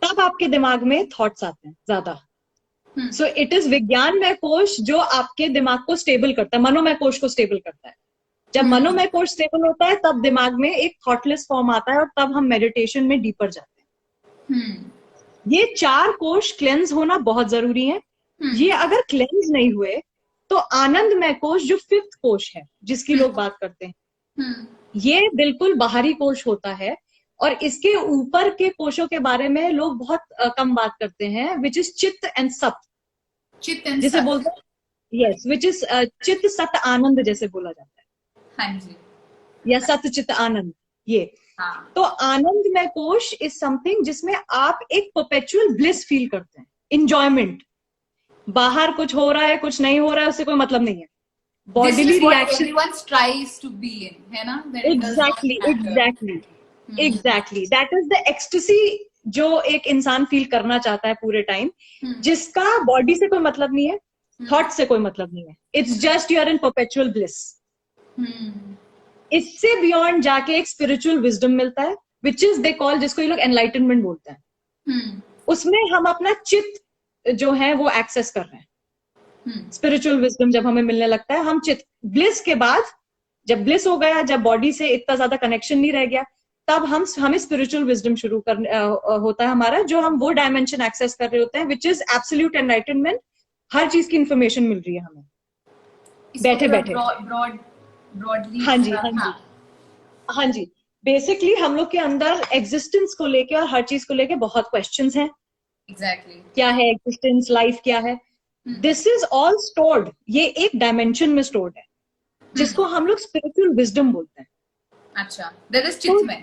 तब आपके दिमाग में थॉट्स आते हैं ज्यादा। हम्म सो इट इज विज्ञानमय कोश जो आपके दिमाग को स्टेबल करता है, मनोमय कोश को स्टेबल करता है। जब हम्म मनोमय कोश स्टेबल होता है तब दिमाग में एक थॉटलेस फॉर्म आता है और तब हम मेडिटेशन में डीपर जाते हैं। हम्म ये चार कोश क्लेंस होना बहुत जरूरी है। हम्म ये अगर क्लेंस नहीं हुए तो आनंदमय कोश जो फिफ्थ कोश है जिसकी हम्म लोग बात करते हैं, हम्म ये बिल्कुल बाहरी कोश होता है। और इसके ऊपर के कोशों के बारे में लोग बहुत कम बात करते हैं, विच इज चित्त एंड सत, चित एंड जिसे सत, बोलते हैं, यस, विच इज चित्त सत आनंद जैसे बोला जाता है, हाँ जी, या सत चित्त आनंद, ये। हाँ, तो आनंदमय कोश इज समथिंग जिसमें आप एक परपेचुअल ब्लिस फील करते हैं, इंजॉयमेंट। बाहर कुछ हो रहा है कुछ नहीं हो रहा है उससे कोई मतलब नहीं है, this bodily is what reaction, everyone tries to be in, है ना, that it does not exactly matter, exactly exactly, that is the ecstasy जो एक इंसान फील करना चाहता है पूरे टाइम, हम्म जिसका बॉडी से कोई मतलब नहीं है, हम्म थॉट से कोई मतलब नहीं है, it's just you are in perpetual bliss. Hmm इससे बियॉन्ड जाके एक स्पिरिचुअल विजडम मिलता है, विच इज दे कॉल, जिसको ये लोग एनलाइटनमेंट बोलते हैं। हम्म उसमें हम अपना चित्त जो है वो एक्सेस कर रहे हैं। हम्म स्पिरिचुअल विजडम जब हमें मिलने लगता है, हम चित्त, ब्लिस के बाद, जब ब्लिस हो गया, जब बॉडी से इतना ज्यादा कनेक्शन नहीं रह गया, तब हमें स्पिरिचुअल विजडम शुरू कर होता है हमारा, जो हम वो डायमेंशन एक्सेस कर रहे होते हैं, विच इज एब्सोल्यूट एनलाइटनमेंट। हर चीज की इंफॉर्मेशन मिल रही है हमें इसको बैठे थोड़ा बैठे। ब्रॉडली हाँ जी, थोड़ा, हाँ हाँ, जी, हाँ जी। बेसिकली हम लोग के अंदर एग्जिस्टेंस को लेके और हर चीज को लेके बहुत क्वेश्चंस हैं। एग्जैक्टली, क्या है एग्जिस्टेंस, लाइफ क्या है? दिस इज ऑल स्टोर्ड, ये एक डायमेंशन में स्टोर्ड है, जिसको हम लोग स्पिरिचुअल विजडम बोलते हैं. अच्छा, दैट इज चित्त में.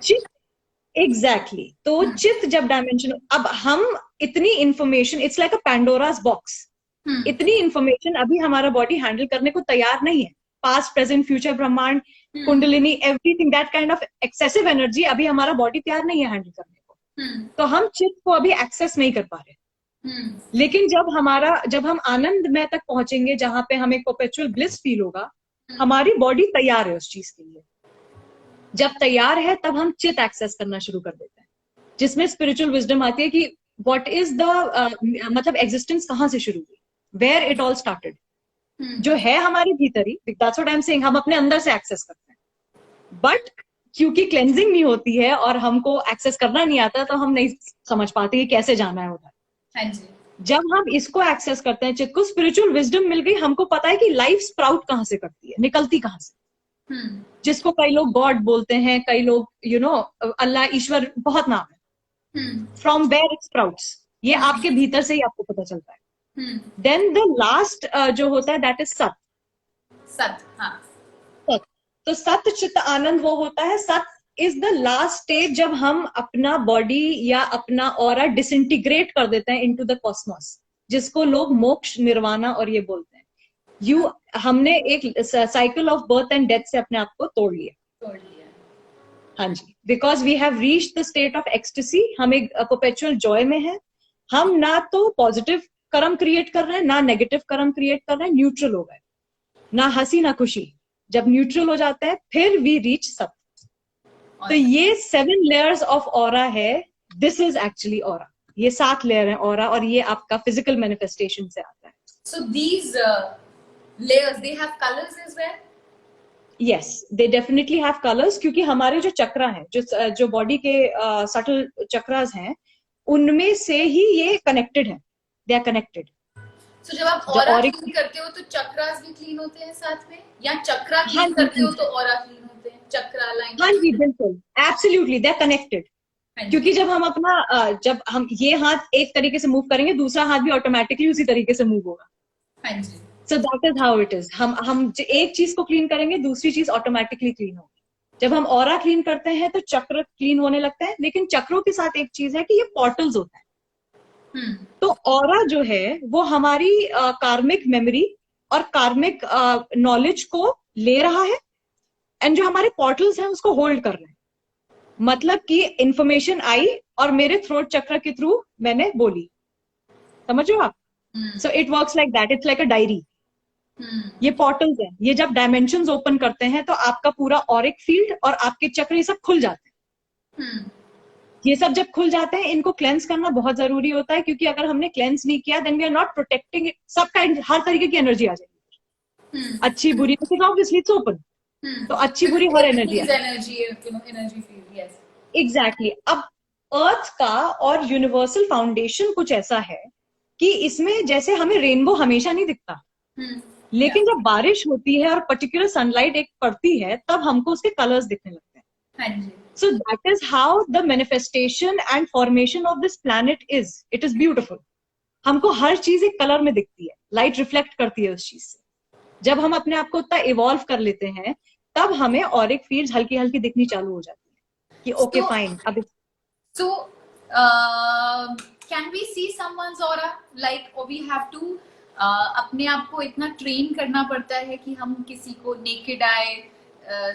एग्जैक्टली. तो चित्त जब डायमेंशन, अब हम इतनी information, it's like a Pandora's box. इतनी इंफॉर्मेशन अभी हमारा बॉडी हैंडल करने को तैयार नहीं है. पास्ट, प्रेजेंट, फ्यूचर, ब्रह्मांड, kundalini, everything, that kind of excessive energy अभी हमारा बॉडी तैयार नहीं है हैंडल करने को. तो हम चित्त को अभी एक्सेस नहीं कर पा रहे. लेकिन जब हम आनंदमय तक पहुंचेंगे, जहां पे हमें परपेचुअल ब्लिस फील होगा, हमारी बॉडी तैयार है उस चीज के लिए. जब तैयार है तब हम चित एक्सेस करना शुरू कर देते हैं, जिसमें स्पिरिचुअल विजडम आती है कि व्हाट इज द मतलब एग्जिस्टेंस कहाँ से शुरू हुई, वेयर इट ऑल स्टार्टेड, जो है हमारे भीतर ही. That's what I am saying, हम अपने अंदर से एक्सेस करते हैं. बट क्योंकि क्लेंजिंग नहीं होती है और हमको एक्सेस करना नहीं आता, तो हम नहीं समझ पाते कि कैसे जाना है उधर. हाँ जी. जब हम इसको एक्सेस करते हैं, चित्त को स्पिरिचुअल विजडम मिल गई, हमको पता है कि लाइफ स्प्राउट कहाँ से करती है, निकलती कहाँ से. जिसको कई लोग गॉड बोलते हैं, कई लोग अल्लाह, ईश्वर, बहुत नाम है. फ्रॉम वेयर इट स्प्राउट्स, ये आपके भीतर से ही आपको पता चलता है. देन द लास्ट जो होता है, दैट इज सत. सत, हाँ. सत. तो सत चित्त आनंद वो होता है. सत इज द लास्ट स्टेज, जब हम अपना बॉडी या अपना ऑरा डिसइंटीग्रेट कर देते हैं इनटू द कॉस्मोस, जिसको लोग मोक्ष, निर्वाणा और ये बोलते हैं. हमने एक cycle of birth and death से अपने आप को तोड़ लिया. हाँ जी. Because we have reached the state of ecstasy. हम एक परपेचुअल जॉय में है. हम ना तो पॉजिटिव कर्म क्रिएट कर रहे हैं, ना नेगेटिव कर्म क्रिएट कर रहे हैं. न्यूट्रल हो गए, ना हंसी ना खुशी. जब न्यूट्रल हो जाते हैं, फिर वी रीच सत. तो ये 7 लेयर्स ऑफ ऑरा है. This is actually aura. ये 7 लेयर है ऑरा, और ये आपका फिजिकल मैनिफेस्टेशन से आता है. So these layers, they have colors as well? Yes, they definitely have colors, क्योंकि हमारे जो चक्रा हैं, जो बॉडी के सटल चक्रास हैं, उनमें से ही ये कनेक्टेड है. They are connected. So जब आप ऑरा क्लीन करते हो तो चक्रास भी क्लीन होते हैं साथ में, या चक्रा क्लीन करते हो तो ऑरा क्लीन होते हैं? चक्रा लाइन. हाँ जी, बिल्कुल, एब्सोल्युटली, दे आर कनेक्टेड. क्योंकि जब हम ये हाथ एक तरीके से मूव करेंगे, दूसरा हाथ भी ऑटोमेटिकली उसी तरीके से मूव होगा. हाँ जी. So that is how it is. हम एक चीज को क्लीन करेंगे, दूसरी चीज ऑटोमेटिकली क्लीन होगी. जब हम ऑरा क्लीन करते हैं तो चक्र क्लीन होने लगता है. लेकिन चक्रों के साथ एक चीज है कि ये पोर्टल्स होता है. तो ऑरा जो है वो हमारी कार्मिक मेमोरी और कार्मिक नॉलेज को ले रहा है, एंड जो हमारे पोर्टल्स हैं उसको होल्ड कर रहे हैं. मतलब कि इंफॉर्मेशन आई और मेरे थ्रोट चक्र के थ्रू मैंने बोली. समझो आप? So it works like that. It's like a diary. ये पोर्टल्स हैं. ये जब डायमेंशंस ओपन करते हैं तो आपका पूरा ऑरिक फील्ड और आपके चक्र ये सब खुल जाते हैं. ये सब जब खुल जाते हैं, इनको क्लेंस करना बहुत जरूरी होता है, क्योंकि अगर हमने क्लेंस नहीं किया, then we are not protecting. सब काइंड, हर तरीके की एनर्जी आ जाएगी. अच्छी बुरी, बिकॉज़ ऑब्वियसली इट्स ओपन. तो अच्छी बुरी हर एनर्जी एग्जैक्टली. अब अर्थ का और यूनिवर्सल फाउंडेशन कुछ ऐसा है कि इसमें जैसे हमें रेनबो हमेशा नहीं दिखता, लेकिन जब बारिश होती है और पर्टिकुलर सनलाइट एक पड़ती है, तब हमको उसके कलर्स दिखने लगते हैं. सो that is how the manifestation and formation of this planet is. It is beautiful. हमको हर चीज एक कलर में दिखती है. लाइट रिफ्लेक्ट करती है उस चीज से. जब हम अपने आप को उतना इवॉल्व कर लेते हैं, तब हमें ऑरिक फील्ड्स हल्की हल्की दिखनी चालू हो जाती है कि ओके फाइन. अब सो can we see someone's aura, like, or we have to अपने आप को इतना ट्रेन करना पड़ता है कि हम किसी को नेकेड आई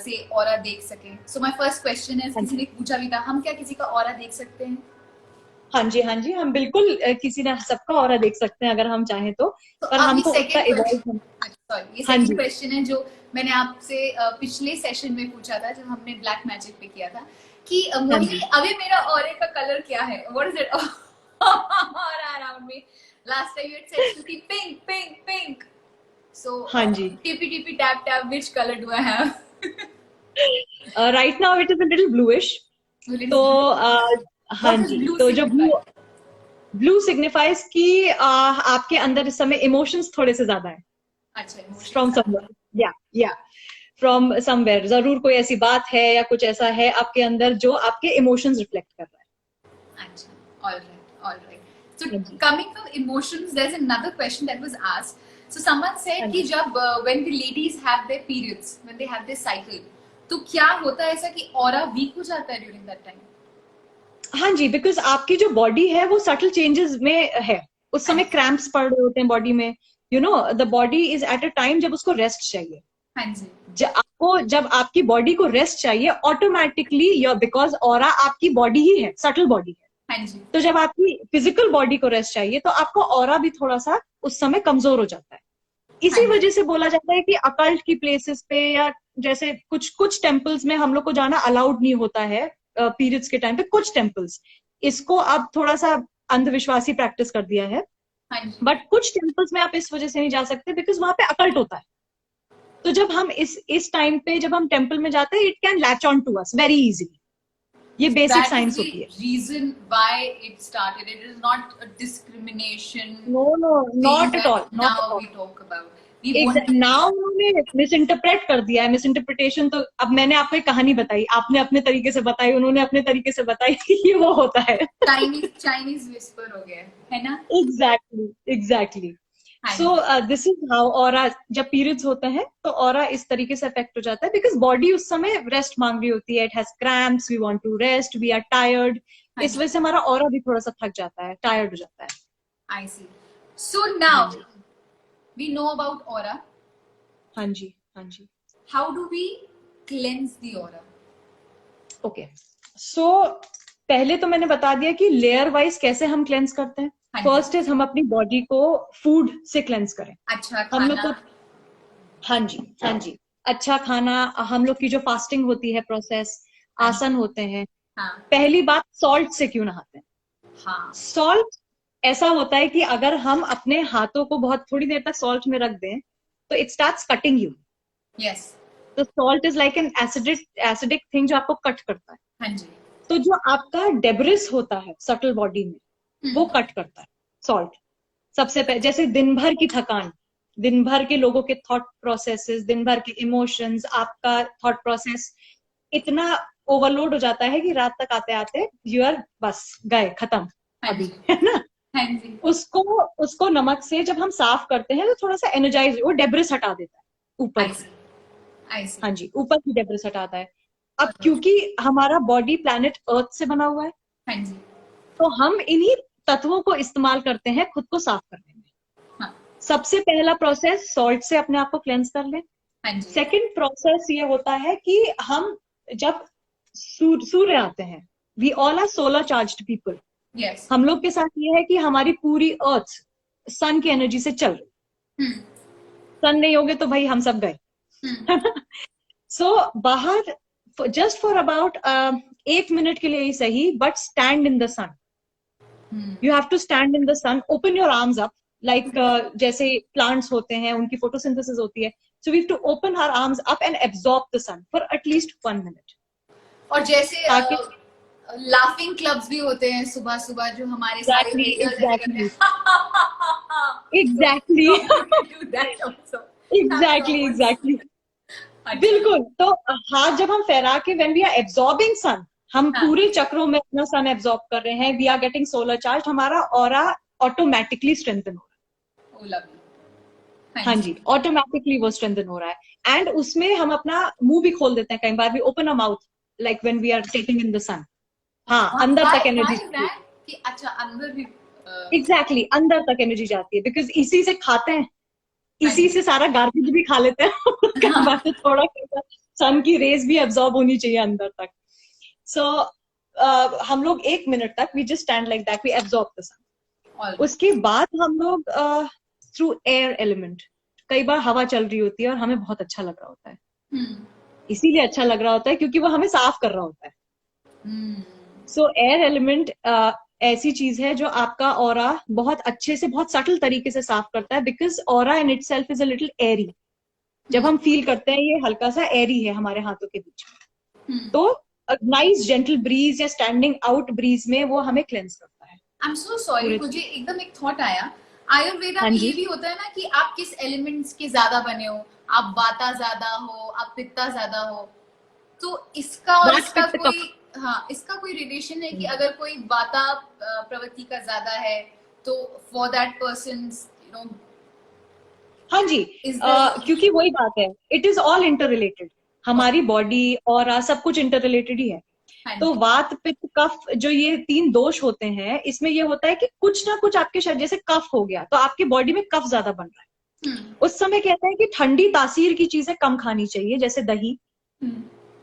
से ऑरा देख सकें? So my first question is, किसी ने पूछा भी था, हम क्या किसी का ऑरा देख सकते हैं? हाँ जी, हाँ जी, हम बिल्कुल किसी ने सबका ऑरा देख सकते हैं अगर हम चाहें तो. पर हमको उतना इवॉल्व. सॉरी, ये सेकंड क्वेश्चन है जो मैंने आपसे पिछले सेशन में पूछा था, जब हमने ब्लैक मैजिक पे किया था, कि अभी मेरा ऑरे का कलर क्या है? What is it aura around me? Last time you had said to pink, pink, pink. So, tippy tap tap, which color do I have? Right now it is a little bluish. तो हाँ जी, तो जो blue signifies कि आपके अंदर इस समय emotions थोड़े से ज्यादा है. अच्छा, from somewhere, yeah, from somewhere. जरूर कोई ऐसी बात है या कुछ ऐसा है आपके अंदर जो आपके emotions reflect कर रहा है. अच्छा, all right. So हाँ जी, coming to emotions, there's another question that was asked. So someone हाँ said कि जी, जब when the ladies have their periods, when they have their cycle, तो क्या होता है ऐसा कि aura weak हो जाता है during that time? हाँ जी, बिकॉज आपकी जो बॉडी है वो सटल चेंजेस में है। उस हाँ समय जी, क्रैम्प्स पड़ रहे होते हैं बॉडी में। You know the body is at a time जब उसको रेस्ट चाहिए। हाँ जी, जब आपकी बॉडी को रेस्ट चाहिए ऑटोमेटिकली, बिकॉज ऑरा आपकी बॉडी ही है, सटल बॉडी है। हाँ जी, तो जब आपकी फिजिकल बॉडी को रेस्ट चाहिए तो आपका ऑरा भी थोड़ा सा उस समय कमजोर हो जाता है। हाँ इसी जी, वजह से बोला जाता है कि अकल्ट की प्लेसेस पे या जैसे कुछ कुछ टेम्पल्स में हम लोग को जाना अलाउड नहीं होता है पीरियड्स के टाइम पे। कुछ टेम्पल्स इसको अब थोड़ा सा अंधविश्वासी प्रैक्टिस कर दिया है, हाँ जी। बट कुछ टेम्पल्स में आप इस वजह से नहीं जा सकते बिकॉज वहां पे अकल्ट होता है। तो जब हम इस टाइम पे जब हम टेम्पल में जाते हैं, it can latch on to us very easily. ये बेसिक That is साइंस होती the है। reason why it started. It is not a discrimination no no, thing not at that all, not at now all. we talk about. We want now उन्होंने misinterpret कर दिया है। Miss interpretation तो अब मैंने आपको एक कहानी बताई, आपने अपने तरीके से बताई, उन्होंने अपने तरीके से बताई। ये वो होता है। Chinese whisper हो गया है ना? Exactly exactly. हाँ सो जी, दिस इज हाउ ऑरा, जब पीरियड्स होते हैं तो ऑरा इस तरीके से अफेक्ट हो जाता है बिकॉज बॉडी उस समय रेस्ट मांग रही होती है। It has cramps, we want to rest, we are tired. हाँ इस जी. वजह से हमारा ऑरा भी थोड़ा सा थक जाता है, टायर्ड हो जाता है। I see. So हाँ now ji, we know about aura. हाँ जी, हाँ जी। How do we cleanse the aura? Okay, so पहले तो मैंने बता दिया कि लेयर वाइज कैसे हम क्लेंस करते हैं। हाँ जी. फर्स्ट इज हम अपनी बॉडी को फूड से क्लेंस करें। अच्छा हम लोग खाना. को, हाँ जी, हाँ जी, अच्छा खाना। हम लोग की जो फास्टिंग होती है प्रोसेस, हाँ जी. आसन होते हैं। हाँ. पहली बात, सॉल्ट से क्यों नहाते हैं? हाँ. सॉल्ट ऐसा होता है कि अगर हम अपने हाथों को बहुत थोड़ी देर तक सॉल्ट में रख दें तो it starts cutting you. Yes. तो salt is like an acidic thing जो आपको कट करता है। हाँ जी. तो जो आपका डेब्रिस होता है सटल बॉडी में वो कट करता है सॉल्ट। सबसे पहले जैसे दिन भर की थकान, दिन भर के लोगों के थॉट प्रोसेसेस, दिन भर के इमोशंस, आपका थॉट प्रोसेस इतना ओवरलोड हो जाता है कि रात तक आते आते यू आर बस गए, खत्म हाँ अभी, जी. है ना? हाँ जी. उसको उसको नमक से जब हम साफ करते हैं तो थोड़ा सा एनर्जाइज, वो डेब्रिस हटा देता है ऊपर I की। see. I see. हाँ जी, ऊपर की डेब्रिस हटाता है। अब बरोबर. क्योंकि हमारा बॉडी प्लैनेट अर्थ से बना हुआ है हाँ जी. तो हम इन्हीं तत्वों को इस्तेमाल करते हैं खुद को साफ करने में। हाँ. सबसे पहला प्रोसेस सॉल्ट से अपने आप को क्लेंस कर लें। हाँ जी. सेकंड प्रोसेस ये होता है कि हम जब सूर्य आते हैं, we all are solar charged people. Yes. हम लोग के साथ ये है कि हमारी पूरी अर्थ सन की एनर्जी से चल रही। हम्म. सन नहीं होगे तो भाई हम सब गए। हम्म. सो बाहर जस्ट फॉर अबाउट 1 मिनट के लिए ही सही, but stand in the sun. Hmm. You have to stand in the sun, open your arms up like जैसे प्लांट्स होते हैं उनकी फोटोसिंथेसिस होती है। So we have to open our arms up and absorb the sun for at least 1 minute. और जैसे ताकि laughing clubs भी होते हैं सुबह सुबह जो हमारे सारे एग्जैक्टली एंजल्स ऐसे करते एग्जैक्टली हैं exactly so we can do that also. That's exactly always. Exactly अच्छा. बिल्कुल। तो हाथ जब हम फैला के व्हेन वी आर एब्जॉर्बिंग सन, हम हाँ. पूरे चक्रों में अपना सन एब्जॉर्ब कर रहे हैं, we are getting solar charge, हमारा ऑरा ऑटोमेटिकली स्ट्रेंथन हो रहा Oh, lovely. है। हाँ जी, ऑटोमेटिकली वो स्ट्रेंथन हो रहा है। एंड उसमें हम अपना मुंह भी खोल देते हैं, कई बार we open a mouth like when we are sitting in the sun. हाँ, अंदर Why तक एनर्जी is that कि अच्छा अंदर भी एग्जैक्टली अंदर तक एनर्जी जाती है बिकॉज इसी से खाते हैं, हाँ इसी जी. से सारा गार्बेज भी खा लेते हैं। कई बार तो थोड़ा सन की रेज भी एब्जॉर्ब होनी चाहिए अंदर तक। सो हम लोग 1 मिनट तक we just stand like that, we absorb the sun. All. उसके बाद हम लोग थ्रू एयर एलिमेंट, कई बार हवा चल रही होती है और हमें बहुत अच्छा लग रहा होता है। हम्म. इसीलिए अच्छा लग रहा होता है क्योंकि वो हमें साफ कर रहा होता है। हम्म. सो एयर एलिमेंट ऐसी चीज है जो आपका ऑरा बहुत अच्छे से, बहुत सटल तरीके से साफ करता है because aura in itself is a little airy. जब हम फील करते हैं ये हल्का सा एरी है हमारे हाथों के बीच में, हम्म. तो नाइस जेंटल ब्रीज या स्टैंडिंग आउट ब्रीज में वो हमें क्लेंस करता है। I'm so sorry, पूरे मुझे एकदम एक थॉट आया। आयुर्वेदा हाँ में जी, ये भी होता है ना कि आप किस एलिमेंट्स के ज्यादा बने हो, आप वाता ज्यादा हो, आप पित्ता ज्यादा हो, तो इसका और वात इसका पित्त कोई, कफ। हाँ इसका कोई रिलेशन है कि अगर कोई वाता प्रवृत्ति का ज्यादा है तो for that person, you know, हाँ जी, क्योंकि वही बात है, it is all inter related, हमारी बॉडी और सब कुछ इंटर रिलेटेड ही है। तो वात पित्त कफ जो ये 3 दोष होते हैं, इसमें ये होता है कि कुछ ना कुछ आपके शरीर, जैसे कफ हो गया तो आपकी बॉडी में कफ ज्यादा बन रहा है, उस समय कहते हैं कि ठंडी तासीर की चीजें कम खानी चाहिए, जैसे दही,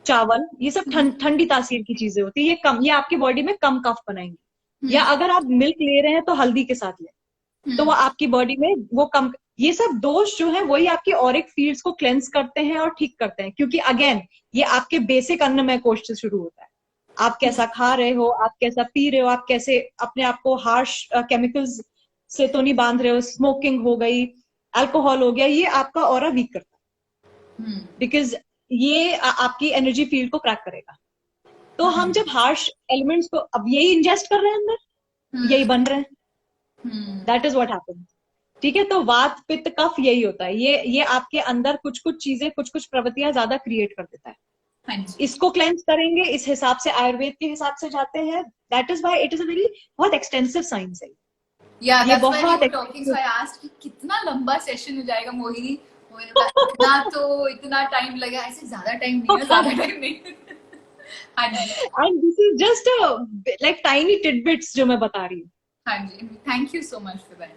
चावल, ये सब ठंडी तासीर की चीजें होती है, ये कम, ये आपकी बॉडी में कम कफ बनाएंगे। या अगर आप मिल्क ले रहे हैं तो हल्दी के साथ लें, तो वो आपकी बॉडी में वो कम, ये सब दोष जो है वही आपकी ऑरिक फील्ड्स को क्लेंस करते हैं और ठीक करते हैं, क्योंकि अगेन ये आपके बेसिक अन्नमय कोश से शुरू होता है। आप कैसा खा रहे हो, आप कैसा पी रहे हो, आप कैसे अपने आप को हार्श केमिकल्स से तो नहीं बांध रहे हो, स्मोकिंग हो गई, अल्कोहल हो गया, ये आपका ऑरा वीक करता है, बिकॉज ये आपकी एनर्जी फील्ड को क्रैक करेगा। तो हम जब हार्श एलिमेंट्स को अब यही इंजेस्ट कर रहे हैं अंदर, यही बन रहे हैं, दैट इज व्हाट हैपेंस। ठीक है, तो वात पित्त कफ यही होता है, ये आपके अंदर कुछ कुछ चीजें, कुछ कुछ प्रवृत्तियां ज्यादा क्रिएट कर देता है। इसको क्लेंस करेंगे, इस हिसाब से आयुर्वेद के हिसाब से जाते हैं, that is why it is a very बहुत एक्सटेंसिव साइंस है। Yeah, that's why we were talking. So I asked कि कितना लंबा सेशन हो जाएगा मोहिनी, इतना तो इतना टाइम लगेगा, ऐसे ज्यादा टाइम नहीं है, ज्यादा टाइम नहीं। हाँ जी, and this is just a like tiny tidbits जो मैं बता रही हूँ। हाँ जी, thank you so much for that.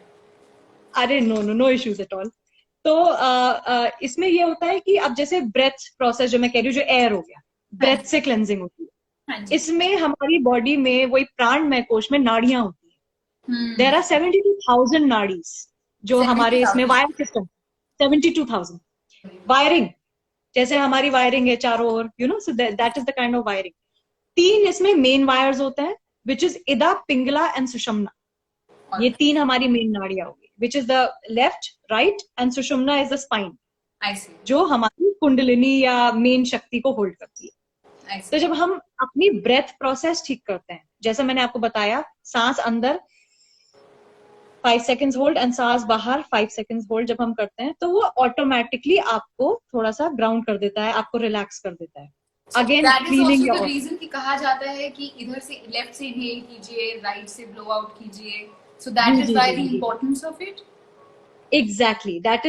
अरे नो इश्यूज एट ऑल। तो इसमें ये होता है कि अब जैसे ब्रेथ प्रोसेस जो मैं कह रही हूँ, जो एयर हो गया, ब्रेथ से क्लेंजिंग होती है, इसमें हमारी बॉडी में वही प्राणमय कोश में नाड़ियां होती है। देयर आर 72,000 नाड़ीज जो हमारे इसमें वायर सिस्टम, 72,000 वायरिंग, जैसे हमारी वायरिंग है चारों ओर, you know, so that is the kind of wiring. 3 इसमें मेन वायर्स होते हैं, विच इज इदा, पिंगला एंड सुषुम्ना। ये 3 हमारी मेन नाड़ियां होगी, which is the left, right and Sushumna is the spine, जो हमारी कुंडलिनी या मेन शक्ति को होल्ड करती है। तो जब हम अपनी ब्रेथ प्रोसेस ठीक करते हैं, जैसे मैंने आपको बताया, सांस अंदर 5 सेकेंड्स होल्ड एंड सांस बाहर 5 सेकेंड्स होल्ड जब हम करते हैं, तो वो ऑटोमेटिकली आपको थोड़ा सा ग्राउंड कर देता है, आपको रिलैक्स कर देता है। अगेन क्लीनिंग योर रीजन कि कहा जाता है कि इधर से लेफ्ट से इनहेल कीजिए, राइट से ब्लो आउट कीजिए, so that is why the importance of it. Exactly, that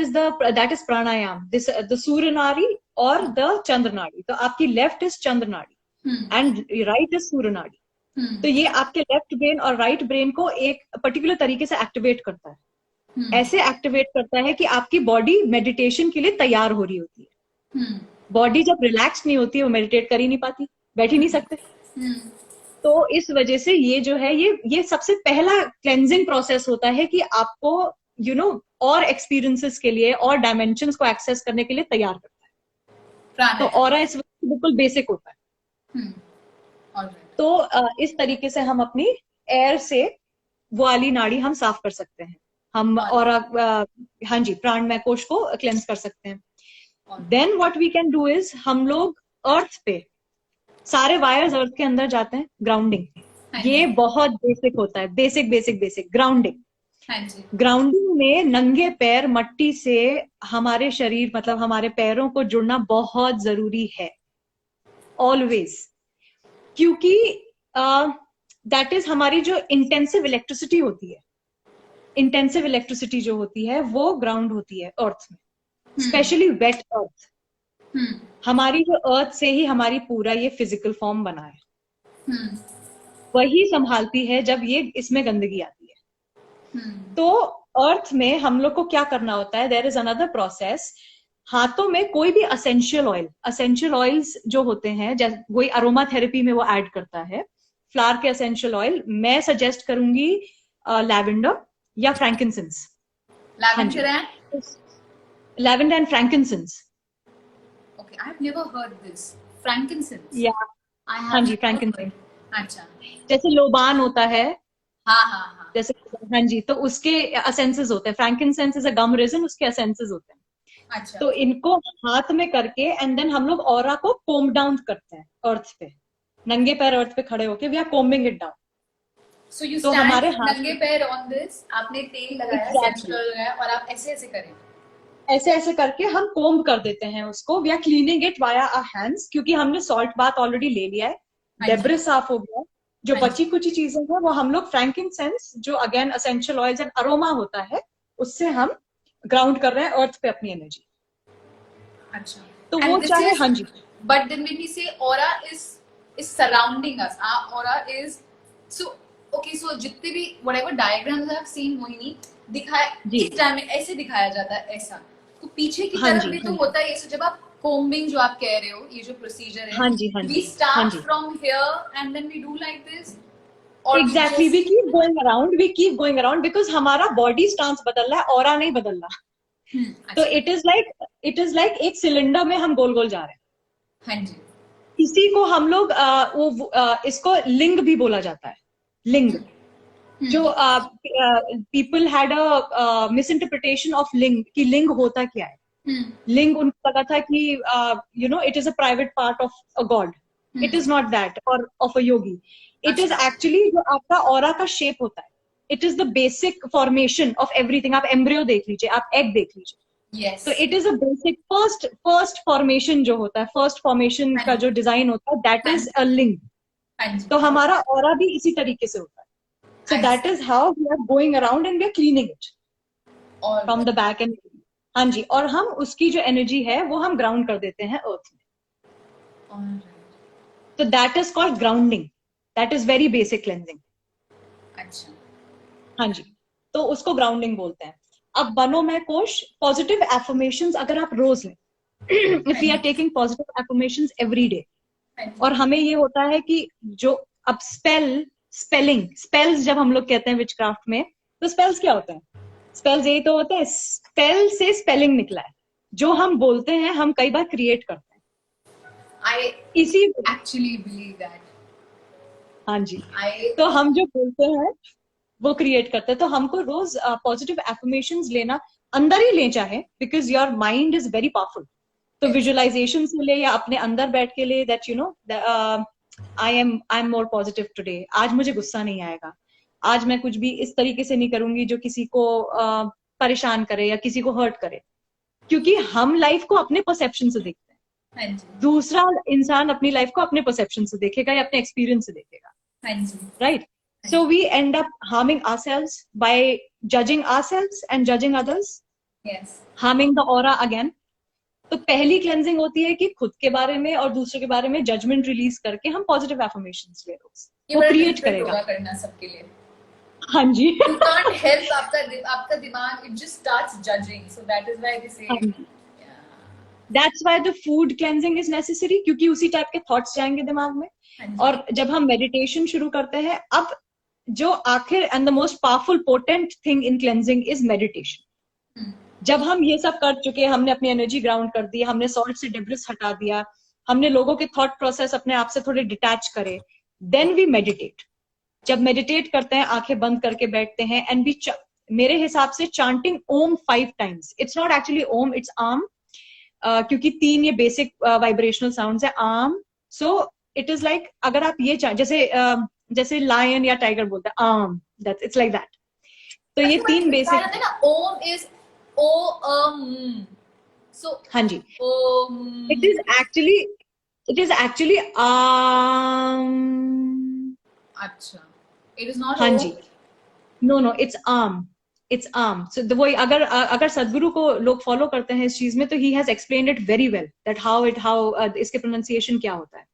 is pranayama, this the surya nadi और द चंद्र नाड़ी। तो आपकी लेफ्ट इज चंद्र नाड़ी एंड राइट इज सूर्य नाड़ी। तो ये आपके लेफ्ट ब्रेन और राइट ब्रेन को एक पर्टिकुलर तरीके से एक्टिवेट करता है, ऐसे एक्टिवेट करता है कि आपकी बॉडी मेडिटेशन के लिए तैयार हो रही होती है। बॉडी जब रिलैक्स नहीं होती है, वो मेडिटेट कर ही नहीं पाती, बैठ ही नहीं सकते। तो इस वजह से ये जो है, ये सबसे पहला क्लेंजिंग प्रोसेस होता है कि आपको यू नो और एक्सपीरियंसेस के लिए और डायमेंशंस को एक्सेस करने के लिए तैयार करता है। तो ऑरा इस वजह से बिल्कुल बेसिक होता है। तो इस तरीके से हम अपनी एयर से वो वाली नाड़ी हम साफ कर सकते हैं, हम और हाँ जी, प्राणमय कोश को क्लेंस कर सकते हैं। Then what we can do is, हम लोग अर्थ पे, सारे वायर्स अर्थ के अंदर जाते हैं, ग्राउंडिंग। ये बहुत बेसिक होता है, बेसिक ग्राउंडिंग। ग्राउंडिंग में नंगे पैर मट्टी से हमारे शरीर, मतलब हमारे पैरों को जुड़ना बहुत जरूरी है, ऑलवेज, क्योंकि दैट इज हमारी जो इंटेंसिव इलेक्ट्रिसिटी होती है, इंटेंसिव इलेक्ट्रिसिटी जो होती है वो ग्राउंड होती है अर्थ में, स्पेशली वेट अर्थ। हमारी जो अर्थ से ही हमारी पूरा ये फिजिकल फॉर्म बना है, वही संभालती है जब ये इसमें गंदगी आती है। तो अर्थ में हम लोग को क्या करना होता है, देयर इज अनदर प्रोसेस। हाथों में कोई भी असेंशियल ऑयल्स जो होते हैं, जैसे वही अरोमा थेरेपी में वो ऐड करता है, फ्लावर के असेंशियल ऑयल, मैं सजेस्ट करूंगी लैवेंडर या frankincense. Lavender and frankincense. Okay, I have never heard this. Frankincense, या हाँ जी, फ्रैंकिंसेंस। अच्छा, जैसे लोबान होता है, हाँ, जैसे हाँ जी, तो उसके असेंसेस होते हैं। फ्रैंकिंसेंस इज अ गम रेजिन, उसके असेंसेस होते हैं। अच्छा। तो इनको हाथ में करके एंड देन हम लोग ऑरा को कोम डाउन करते हैं अर्थ पे, नंगे पैर अर्थ पे खड़े होके we are combing it down. So you stand हमारे नंगे पैर ऑन दिस, आपने तेल लगाया, सेंट्रल लगाया और आप ऐसे ऐसे करें, ऐसे करके हम कोम्ब कर देते हैं उसको। We are cleaning it via our hands, क्योंकि हमने सॉल्ट बाथ ऑलरेडी ले लिया है, डेब्रिस साफ हो गया, जो हाँ जी। बची कुची चीजें हैं वो हम लोग फ्रैंकिनसेंस, जो again essential oils and aroma होता है, उससे हम ग्राउंड कर रहे हैं अर्थ पे अपनी एनर्जी। अच्छा, तो वो and this चाहे, is, हाँ जी, but then when we say aura is surrounding us, our aura is, so okay, so जितने भी whatever diagrams I've seen Mohini दिखाया जी, इस डायमेंशन ऐसे दिखाया जाता है ऐसा, तो पीछे की हाँ तरफ जी, भी हाँ तो जी, होता है ये, so जब आप combing जो आप कह रहे हो, ये जो प्रोसीजर है, हाँ जी, हाँ we जी, हाँ start जी, from here and then we do like this, or we exactly, we just, keep going around, we keep going around, because हमारा बॉडी स्टांस बदल रहा है, ऑरा नहीं बदल रहा। तो अच्छा, इट इज लाइक एक सिलेंडर में हम गोल गोल जा रहे हैं। हाँ जी, इसी को हम लोग इसको लिंग भी बोला जाता है, लिंग। जो पीपल हैड अ मिसइंटरप्रिटेशन ऑफ लिंग, कि लिंग होता क्या है। लिंग उनको लगा था कि it is a private part of a god. It is not that, और of a yogi. It is अच्छा, एक्चुअली जो आपका ऑरा का शेप होता है, it is the basic formation of everything. आप एम्ब्रियो देख लीजिए, आप एग देख लीजिए, yes, तो it is a basic first formation जो होता है, फर्स्ट फॉर्मेशन हाँ का जी, जो डिजाइन होता है, दैट हाँ इज जी, अ लिंग। हाँ जी, तो हमारा ऑरा भी इसी तरीके से होता है। So I that see, is how we are going around and we are cleaning it all from the right, back end. हाँ जी, और हम उसकी जो एनर्जी है वो हम ग्राउंड कर देते हैं अर्थ में। all right, तो that is called grounding. That is very basic cleansing. अच्छा, हाँ जी, तो उसको ग्राउंडिंग बोलते हैं। अब बनो मैं कोश, पॉजिटिव एफर्मेशंस अगर आप रोज लें, इफ हाँ वी आर जी, taking positive affirmations every day, हाँ जी, और हमें ये होता है कि जो अब स्पेल्स जब हम लोग कहते हैं विचक्राफ्ट में, तो स्पेल्स क्या होते हैं? स्पेल्स यही तो होते हैं, स्पेल से स्पेलिंग निकला है। जो हम बोलते हैं हम कई बार क्रिएट करते हैं I इसी। actually believe that. हाँ जी, I तो हम जो बोलते हैं वो क्रिएट करते हैं। तो हमको रोज पॉजिटिव एफर्मेशंस लेना, अंदर ही ले चाहे, because your mind is very powerful. तो yes, विजुअलाइजेशन से ले या अपने अंदर बैठ के ले, that I am more positive today. आज मुझे गुस्सा नहीं आएगा, आज मैं कुछ भी इस तरीके से नहीं करूंगी जो किसी को परेशान करे या किसी को हर्ट करे। क्योंकि हम लाइफ को अपने परसेप्शन से देखते हैं, हाँ जी, दूसरा इंसान अपनी लाइफ को अपने परसेप्शन से देखेगा या अपने एक्सपीरियंस से देखेगा, हाँ जी, right? हाँ So ji, we end up harming ourselves by judging ourselves and judging others, yes, harming the aura again. तो पहली क्लेंजिंग होती है कि खुद के बारे में और दूसरे के बारे में जजमेंट रिलीज करके हम पॉजिटिव एफर्मेशंस ले, रोज ये वो बड़ा क्रिएट डिफिकल्ट करेगा। होगा करना सबके लिए, हाँ जी। you can't help आपका दिमाग, it just starts judging, so that is why they say, हाँ जी, yeah, that's why the food cleansing is necessary, क्योंकि उसी टाइप के थॉट्स जाएंगे दिमाग में। हाँ जी, और जब हम मेडिटेशन शुरू करते हैं, अब जो आखिर and the most powerful potent thing in cleansing is meditation. जब हम ये सब कर चुके, हमने अपनी एनर्जी ग्राउंड कर दी, हमने सॉल्ट से डिब्रिस हटा दिया, हमने लोगों के थॉट प्रोसेस अपने आप से थोड़े डिटैच करे, देन वी मेडिटेट। जब मेडिटेट करते हैं, आंखें बंद करके बैठते हैं, एंड वी, मेरे हिसाब से chanting Om 5 times, it's not actually Om, it's Aum, क्योंकि 3 ये बेसिक वाइब्रेशनल साउंड्स है, आम। सो इट इज लाइक, अगर आप ये जैसे लायन या टाइगर बोलते हैं आम, दैट्स इट्स लाइक दैट। तो ये अच्छा, 3 बट बेसिक। ना ओम इज ओ so हाँ जी, om, it is actually, it is actually अच्छा, it is not हाँ om, जी, no no, it's arm, it's arm. So वही, अगर सदगुरु को लोग फॉलो करते हैं इस चीज में, तो he has explained it very well that how इसके प्रोनाउंसिएशन क्या होता है।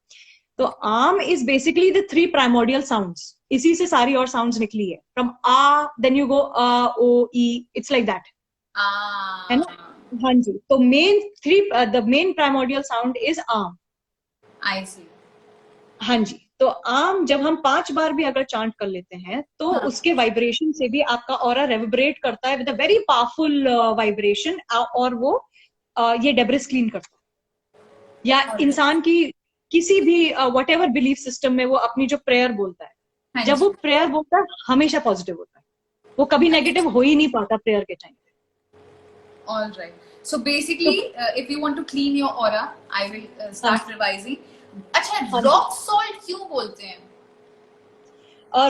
तो Aum is basically the 3 primordial sounds, इसी से सारी और साउंड्स निकली है, फ्रॉम आ, देन यू गो ओ ई, इट्स लाइक दैट, है ना? हाँ जी, तो the main primordial sound is Aum. I see, हाँ जी, तो आम जब हम 5 बार भी अगर चांट कर लेते हैं, तो हाँ, उसके वाइब्रेशन से भी आपका ऑरा रेविब्रेट करता है with a very powerful vibration, और वो ये डेब्रिस क्लीन करता है। या इंसान की किसी भी वट एवर बिलीफ सिस्टम में वो अपनी जो प्रेयर बोलता है, हाँ जब जी, वो प्रेयर बोलता है हमेशा पॉजिटिव होता है, वो कभी नेगेटिव हो ही नहीं पाता प्रेयर के टाइम पे। all right. So basically, if you want to clean your aura, I will start revising. अच्छा, हाँ rock salt क्यों बोलते हैं?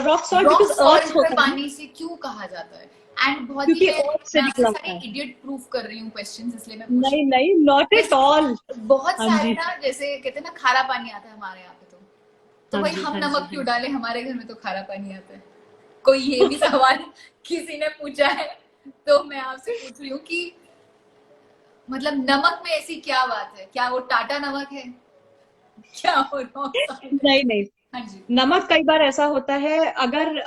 Rock salt rock because salt earth में होता है, पानी से क्यों कहा जाता है? एंड बहुत ही क्योंकि अर्थ से मैं निकला आपसे होता सारे है। इडियट प्रूफ कर रही हूँ क्वेश्चंस, इसलिए मैं पूछ नहीं नहीं, नॉट एट ऑल। बहुत हाँ सारे जी, ना, जैसे कहते हैं ना खारा पानी आता है हमारे यहाँ पे, तो तो हाँ भाई जी, हम हाँ नमक जी, क्यों डालें, हमारे घर में तो खारा पानी आता है। कोई ये भी सवाल किसी ने पूछा है, तो मैं आपसे पूछ रही हूँ कि मतलब नमक में ऐसी क्या बात है, क्या वो टाटा नमक है, क्या वो रॉक सॉल्ट है? नहीं नहीं, हाँ जी, नमक कई बार ऐसा होता है, अगर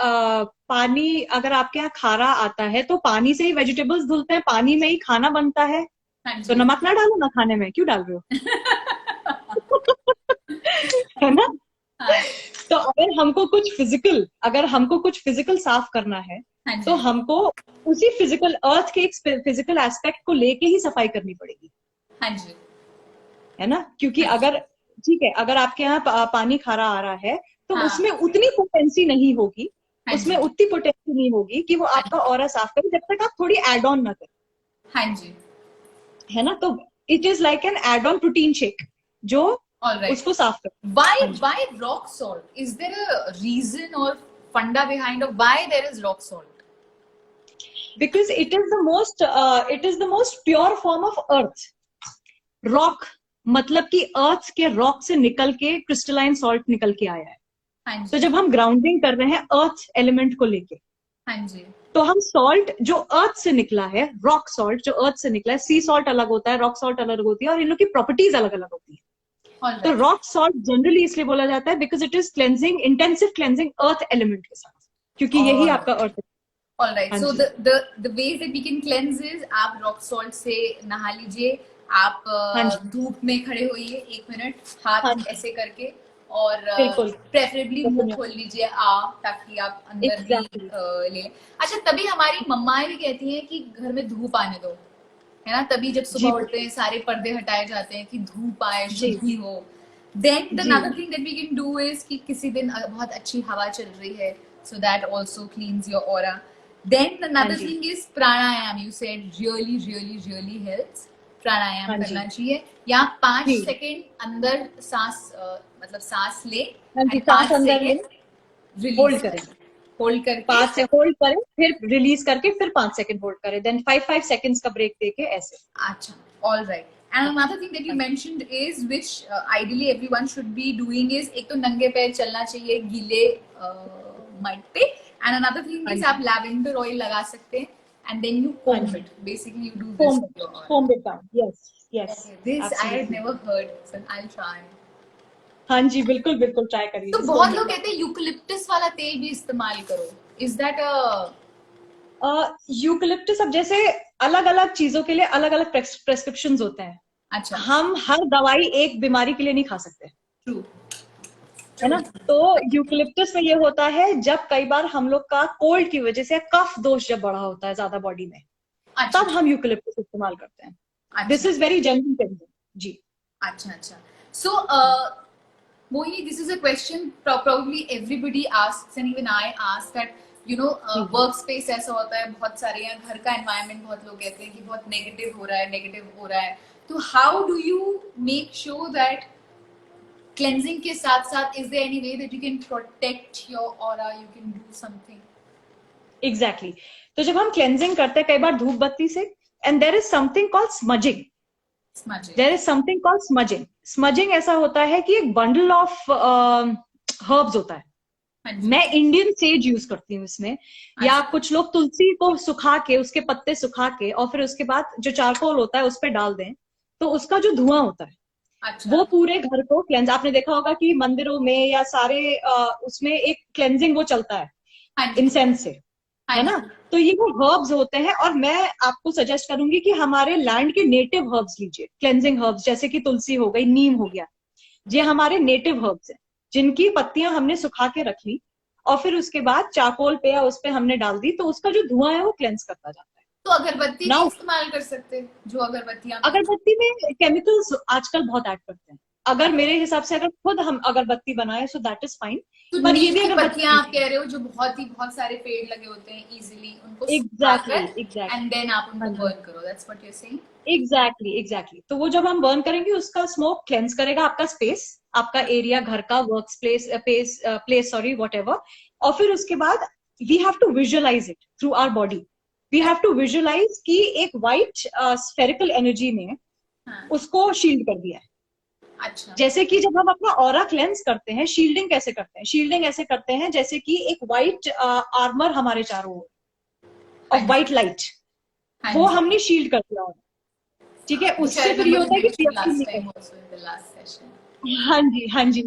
पानी अगर आपके यहाँ खारा आता है तो पानी से ही वेजिटेबल्स धुलते हैं, पानी में ही खाना बनता है, हाँ तो जी। नमक ना डालो ना खाने में, क्यों डाल रहे हो? है ना? हाँ तो अगर हमको कुछ फिजिकल साफ करना है, हाँ तो जी, हमको उसी फिजिकल अर्थ के एक फिजिकल एस्पेक्ट को लेके ही सफाई करनी पड़ेगी, हाँ जी, है ना? क्योंकि हाँ जी, अगर ठीक है, अगर आपके यहाँ पानी खारा आ रहा है तो हाँ उसमें उतनी पोटेंसी नहीं होगी, हाँ उसमें जी, उतनी पोटेंसी नहीं होगी कि वो हाँ आपका जी, ऑरा साफ करे, जब तक आप थोड़ी एड ऑन ना करें, हाँ जी। है ना? तो it is like an add on protein shake जो All right. उसको साफ करे। Why हाँ जी, why rock salt? Is there a reason or funda behind of why there is rock salt? Because it is the most pure form of earth. Rock मतलब कि अर्थ के rock से निकल के क्रिस्टलाइन सॉल्ट निकल के आया है। हाँ तो जी, जब हम ग्राउंडिंग कर रहे हैं अर्थ एलिमेंट को लेके, हाँ जी, तो हम सॉल्ट जो अर्थ से निकला है, रॉक सॉल्ट जो अर्थ से निकला है, सी सॉल्ट अलग होता है, रॉक सॉल्ट अलग होती है, और इन लोग की प्रॉपर्टीज अलग अलग होती है। all तो right, रॉक सॉल्ट जनरली इसलिए बोला जाता है because it is cleansing, intensive cleansing earth element के साथ, क्योंकि यही all आपका right, अर्थ है। all right. हाँ So ji, the ways that we can cleanse is आप rock salt से नहा लीजिए, आप हाँ जी, धूप में खड़े होइए 1 मिनट, हाँ हाथ जी, ऐसे करके, और बिल्कुल, प्रेफरेबली मुंह खोल लीजिए ताकि आप अंदर भी एग्जैक्टली, ले लें। अच्छा, तभी हमारी मम्माएं भी कहती हैं कि घर में धूप आने दो, है ना? तभी जब सुबह जी उठते हैं सारे पर्दे हटाए जाते हैं कि धूप आए, जी शुद्धि हो। देन द जी, another thing that we can do is कि किसी दिन बहुत अच्छी हवा चल रही है, so that also cleanse your aura. Then the हाँ अनदर जी, thing is pranayama, you said really really really helps. Pranayama हाँ जी, करना चाहिए, या 5 जी, सेकंड अंदर सांस मतलब सांस ले हाँ जी, एंड सांस 5 अंदर ले, सेकंड रिलीज होल्ड करें, करें, होल्ड करके। 5 से होल्ड करें, फिर रिलीज करके फिर 5 सेकंड होल्ड करें, देन 5 सेकंड्स का ब्रेक देके ऐसे। Acha. All right. And another thing that you mentioned is, which ideally everyone should be doing is, एक तो नंगे पैर चलना चाहिए गीले मड पे, and another thing हाँ is जी, आप lavender oil लगा सकते हैं, and then you हाँ comb जी, it. Basically, you do this foam with your aura. Foam it down, yes yes, Okay, this I had absolutely. never heard, so I'll try. हाँ जी, बिल्कुल बिल्कुल try करिए, तो इसको बहुत लोग कहते हैं यूकलिप्टस वाला तेल भी इस्तेमाल करो. Is that a यूकलिप्टस, अब जैसे अलग अलग चीजों के लिए अलग अलग प्रेस्क्रिप्शन होते हैं, अच्छा? हम हर दवाई एक बीमारी के लिए नहीं खा सकते, True. है True. ना? तो यूकलिप्टस में ये होता है जब कई बार हम लोग का कोल्ड की वजह से कफ दोष जब बढ़ा होता है ज्यादा बॉडी में, अच्छा. तब हम यूकलिप्टस इस्तेमाल करते हैं। दिस अच्छा. इज वेरी जेन्युइन जी। अच्छा. अच्छा. So Mohini, this is a question probably everybody asks, and even I ask that, ji workspace ऐसा होता है, बहुत सारे यहाँ घर का environment बहुत लोग कहते हैं कि बहुत negative हो रहा है, negative हो रहा है, तो how do you make sure that cleansing के साथ साथ is there any way that you can protect your aura, you can do something? Exactly exactly. तो जब हम क्लेंजिंग करते हैं कई बार धूप बत्ती से, and there is something called smudging, Smudging. There is something called smudging. Smudging ऐसा होता है कि एक बंडल ऑफ हर्ब्स होता है, हाँ जी. मैं इंडियन सेज यूज करती हूँ इसमें, या अच्छा. कुछ लोग तुलसी को सुखा के, उसके पत्ते सुखा के, और फिर उसके बाद जो चारकोल होता है उस पर डाल दें, तो उसका जो धुआं होता है अच्छा. वो पूरे घर को क्लेंज, आपने देखा होगा कि मंदिरों में या सारे उसमें एक क्लेंजिंग वो चलता है हाँ जी. इंसेंस से, हाँ है जी. ना? तो ये वो हर्ब्स होते हैं, और मैं आपको सजेस्ट करूंगी कि हमारे लैंड के नेटिव हर्ब्स लीजिए, क्लेंजिंग हर्ब्स, जैसे कि तुलसी हो गई, नीम हो गया, ये हमारे नेटिव हर्ब्स हैं जिनकी पत्तियां हमने सुखा के रख ली, और फिर उसके बाद चारकोल पे या उस पे हमने डाल दी, तो उसका जो धुआं है वो क्लेंस करता जाता है। तो अगरबत्ती नहीं नाउ इस्तेमाल कर सकते, जो अगरबत्तियां अगरबत्ती में केमिकल्स आजकल बहुत ऐड करते हैं, अगर अच्छा. मेरे हिसाब से अगर खुद हम अगरबत्ती बनाए सो दैट इज फाइन, तो पर ये नीम भी की पत्तियां आप अगरबत्ती। कह रहे हो जो बहुत सारे पेड़ लगे होते हैं इजीली, उनको एग्जैक्टली सुखाकर एग्जैक्टली, एंड देन आप हाँ उनको जी, बर्न करो, that's what you are saying? Exactly exactly. तो वो जब हम बर्न करेंगे उसका स्मोक क्लेंस करेगा आपका स्पेस, आपका एरिया, घर का, work place place sorry whatever, और फिर उसके बाद we have to visualise it through our body, we have to visualise कि एक व्हाइट स्फेरिकल एनर्जी ने हाँ. उसको शील्ड कर दिया है, अच्छा। जैसे कि जब हम अपना ऑरा क्लेंस करते हैं, शील्डिंग कैसे करते हैं? शील्डिंग ऐसे करते हैं जैसे कि एक व्हाइट आर्मर हमारे चारों ओर हाँ ऑफ जी। व्हाइट लाइट, हाँ वो जी। हमने शील्ड कर दिया होगा, ठीक है? which I उससे फिर ये remember you होता है कि mentioned पियर्सिंग last नहीं time कर, also in the last session. हाँ जी, हाँ जी,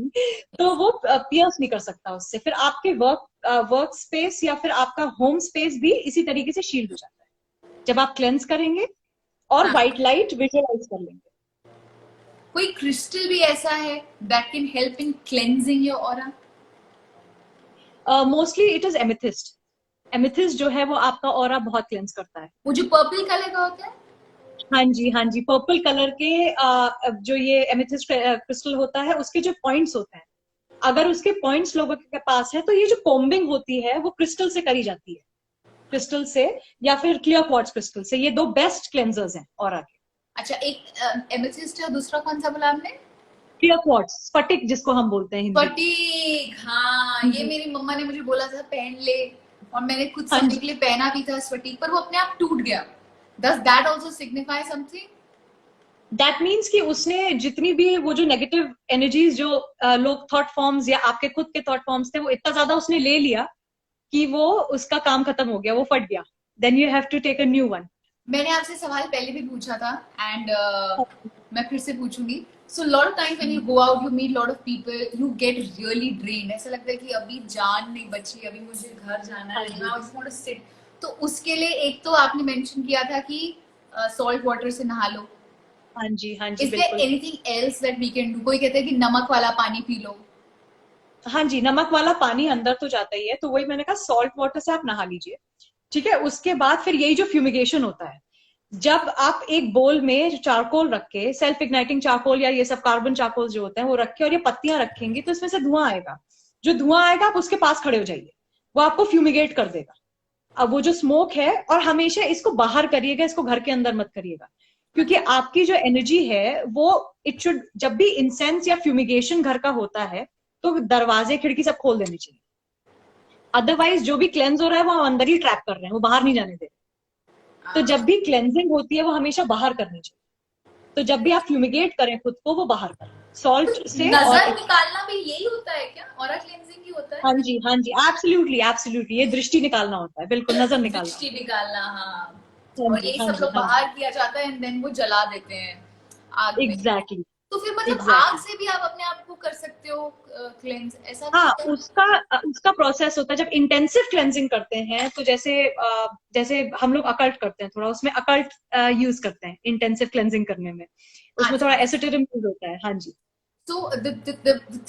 तो वो पियर्स नहीं कर सकता उससे। फिर आपके वर्क स्पेस या फिर आपका होम स्पेस भी इसी तरीके से शील्ड हो जाता है जब आप क्लेंस करेंगे और हाँ, व्हाइट लाइट विजुअलाइज कर लेंगे। कोई क्रिस्टल भी ऐसा है that can help in cleansing your aura? Mostly it is amethyst. Amethyst जो है वो आपका ऑरा बहुत क्लेंस करता है। वो जो पर्पल कलर का होता है? हाँ जी, हाँ जी, पर्पल कलर के जो ये एमिथिस्ट क्रिस्टल होता है उसके जो पॉइंट्स होते हैं, अगर उसके पॉइंट्स लोगों के पास है तो ये जो कोम्बिंग होती है वो क्रिस्टल से करी जाती है, क्रिस्टल से या फिर क्लियर क्वार्ट्ज क्रिस्टल से। ये दो बेस्ट क्लेंजर्स हैं ऑरा के। अच्छा, एक एमेथिस्ट है, दूसरा कौन सा बोला आपने? क्लियर क्वार्ट्ज, स्फटिक जिसको हम बोलते हैं हिंदी में। फटीक, हाँ, ये जी, मेरी मम्मा ने मुझे बोला था पहन ले, और मैंने कुछ हाँ समय जी। के लिए पहना भी था स्फटिक, पर वो अपने आप टूट गया। Does that also signify something? That means कि उसने जितनी भी वो जो नेगेटिव एनर्जीज जो लोग थॉट फॉर्म्स या आपके खुद के थॉट फॉर्म्स थे वो इतना ज्यादा उसने ले लिया कि वो उसका काम खत्म हो गया, वो फट गया। Then you have to take a new one. मैंने आपसे सवाल पहले भी पूछा था, एंड मैं फिर से पूछूंगी। So lot of times when you go out, you meet lot of people, you get really drained, ऐसा लगता है कि अभी जान नहीं बची, अभी मुझे घर जाना हाँ है, जी, now I just want to sit. तो उसके लिए एक तो आपने मेंशन किया था कि सॉल्ट वाटर से नहा लो। हाँ जी, हाँ जी, इज देयर बिल्कुल। Anything else that we can do? कोई कहता है कि नमक वाला पानी पी लो। हाँ जी, नमक वाला पानी अंदर तो जाता ही है, तो वही मैंने कहा सॉल्ट वाटर से आप नहा लीजिए, ठीक है? उसके बाद फिर यही जो फ्यूमिगेशन होता है, जब आप एक बोल में चारकोल रख के, सेल्फ इग्नाइटिंग चारकोल या ये सब कार्बन चारकोल जो होते हैं वो रख के और ये पत्तियां रखेंगे तो इसमें से धुआं आएगा। जो धुआं आएगा आप उसके पास खड़े हो जाइए, वो आपको फ्यूमिगेट कर देगा। अब वो जो स्मोक है, और हमेशा इसको बाहर करिएगा, इसको घर के अंदर मत करिएगा, क्योंकि आपकी जो एनर्जी है वो, इट शुड, जब भी इंसेंस या फ्यूमिगेशन घर का होता है तो दरवाजे खिड़की सब खोल देने चाहिए। अदरवाइज जो भी क्लेंस हो रहा है वो हम अंदर ही ट्रैप कर रहे हैं, वो बाहर नहीं जाने दे रहे। तो जब भी क्लेंजिंग होती है वो हमेशा बाहर करनी चाहिए। तो जब भी आप फ्यूमिगेट करें खुद को, वो बाहर करें तो सॉल्ट से। और नजर निकालना भी यही होता है क्या? ऑरा क्लेंजिंग ही होता है? हाँ जी, हाँ जी, एब्सोल्युटली, एब्सोल्युटली, ये दृष्टि निकालना होता है, बिल्कुल नजर निकालना दृष्टि होता निकालना, हाँ। है। हाँ और जी, यही हाँ सब जी, लोग हाँ जी, बाहर किया जाता है, एंड देन वो जला देते हैं आग में। एग्जैक्टली, तो फिर मतलब आग एग्जैक्टली। से भी आप अपने आप को कर सकते हो क्लेंस, ऐसा भी हाँ, होता है? उसका उसका प्रोसेस होता है जब इंटेंसिव क्लेंजिंग करते हैं, तो जैसे हम लोग अकल्ट करते हैं, थोड़ा उसमें अकल्ट यूज करते हैं इंटेंसिव क्लेंजिंग करने में, उसमें थोड़ा अच्छा। एसोटेरियम यूज होता है। हाँ जी, So the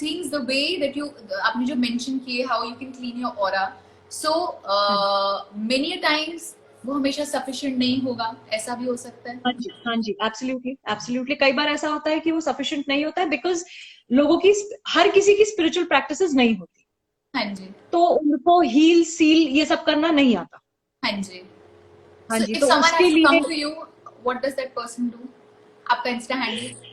things, the way that you, आपने जो mention किए how you can clean your aura, so हाँ जी, many a times वो हमेशा sufficient नहीं होगा, ऐसा भी हो सकता है। हाँ जी, हाँ जी, एब्सोल्युटली, एब्सोल्युटली। कई बार ऐसा होता है कि वो सफिशिएंट नहीं होता है, बिकॉज लोगों की, हर किसी की स्पिरिचुअल प्रैक्टिसेस नहीं होती, हाँ जी। तो उनको हील सील ये सब करना नहीं आता। हाँ जी। हाँ So जी, if तो someone उसके has to लिए come to you, what does that person do? आपका इंस्टा हैंडल?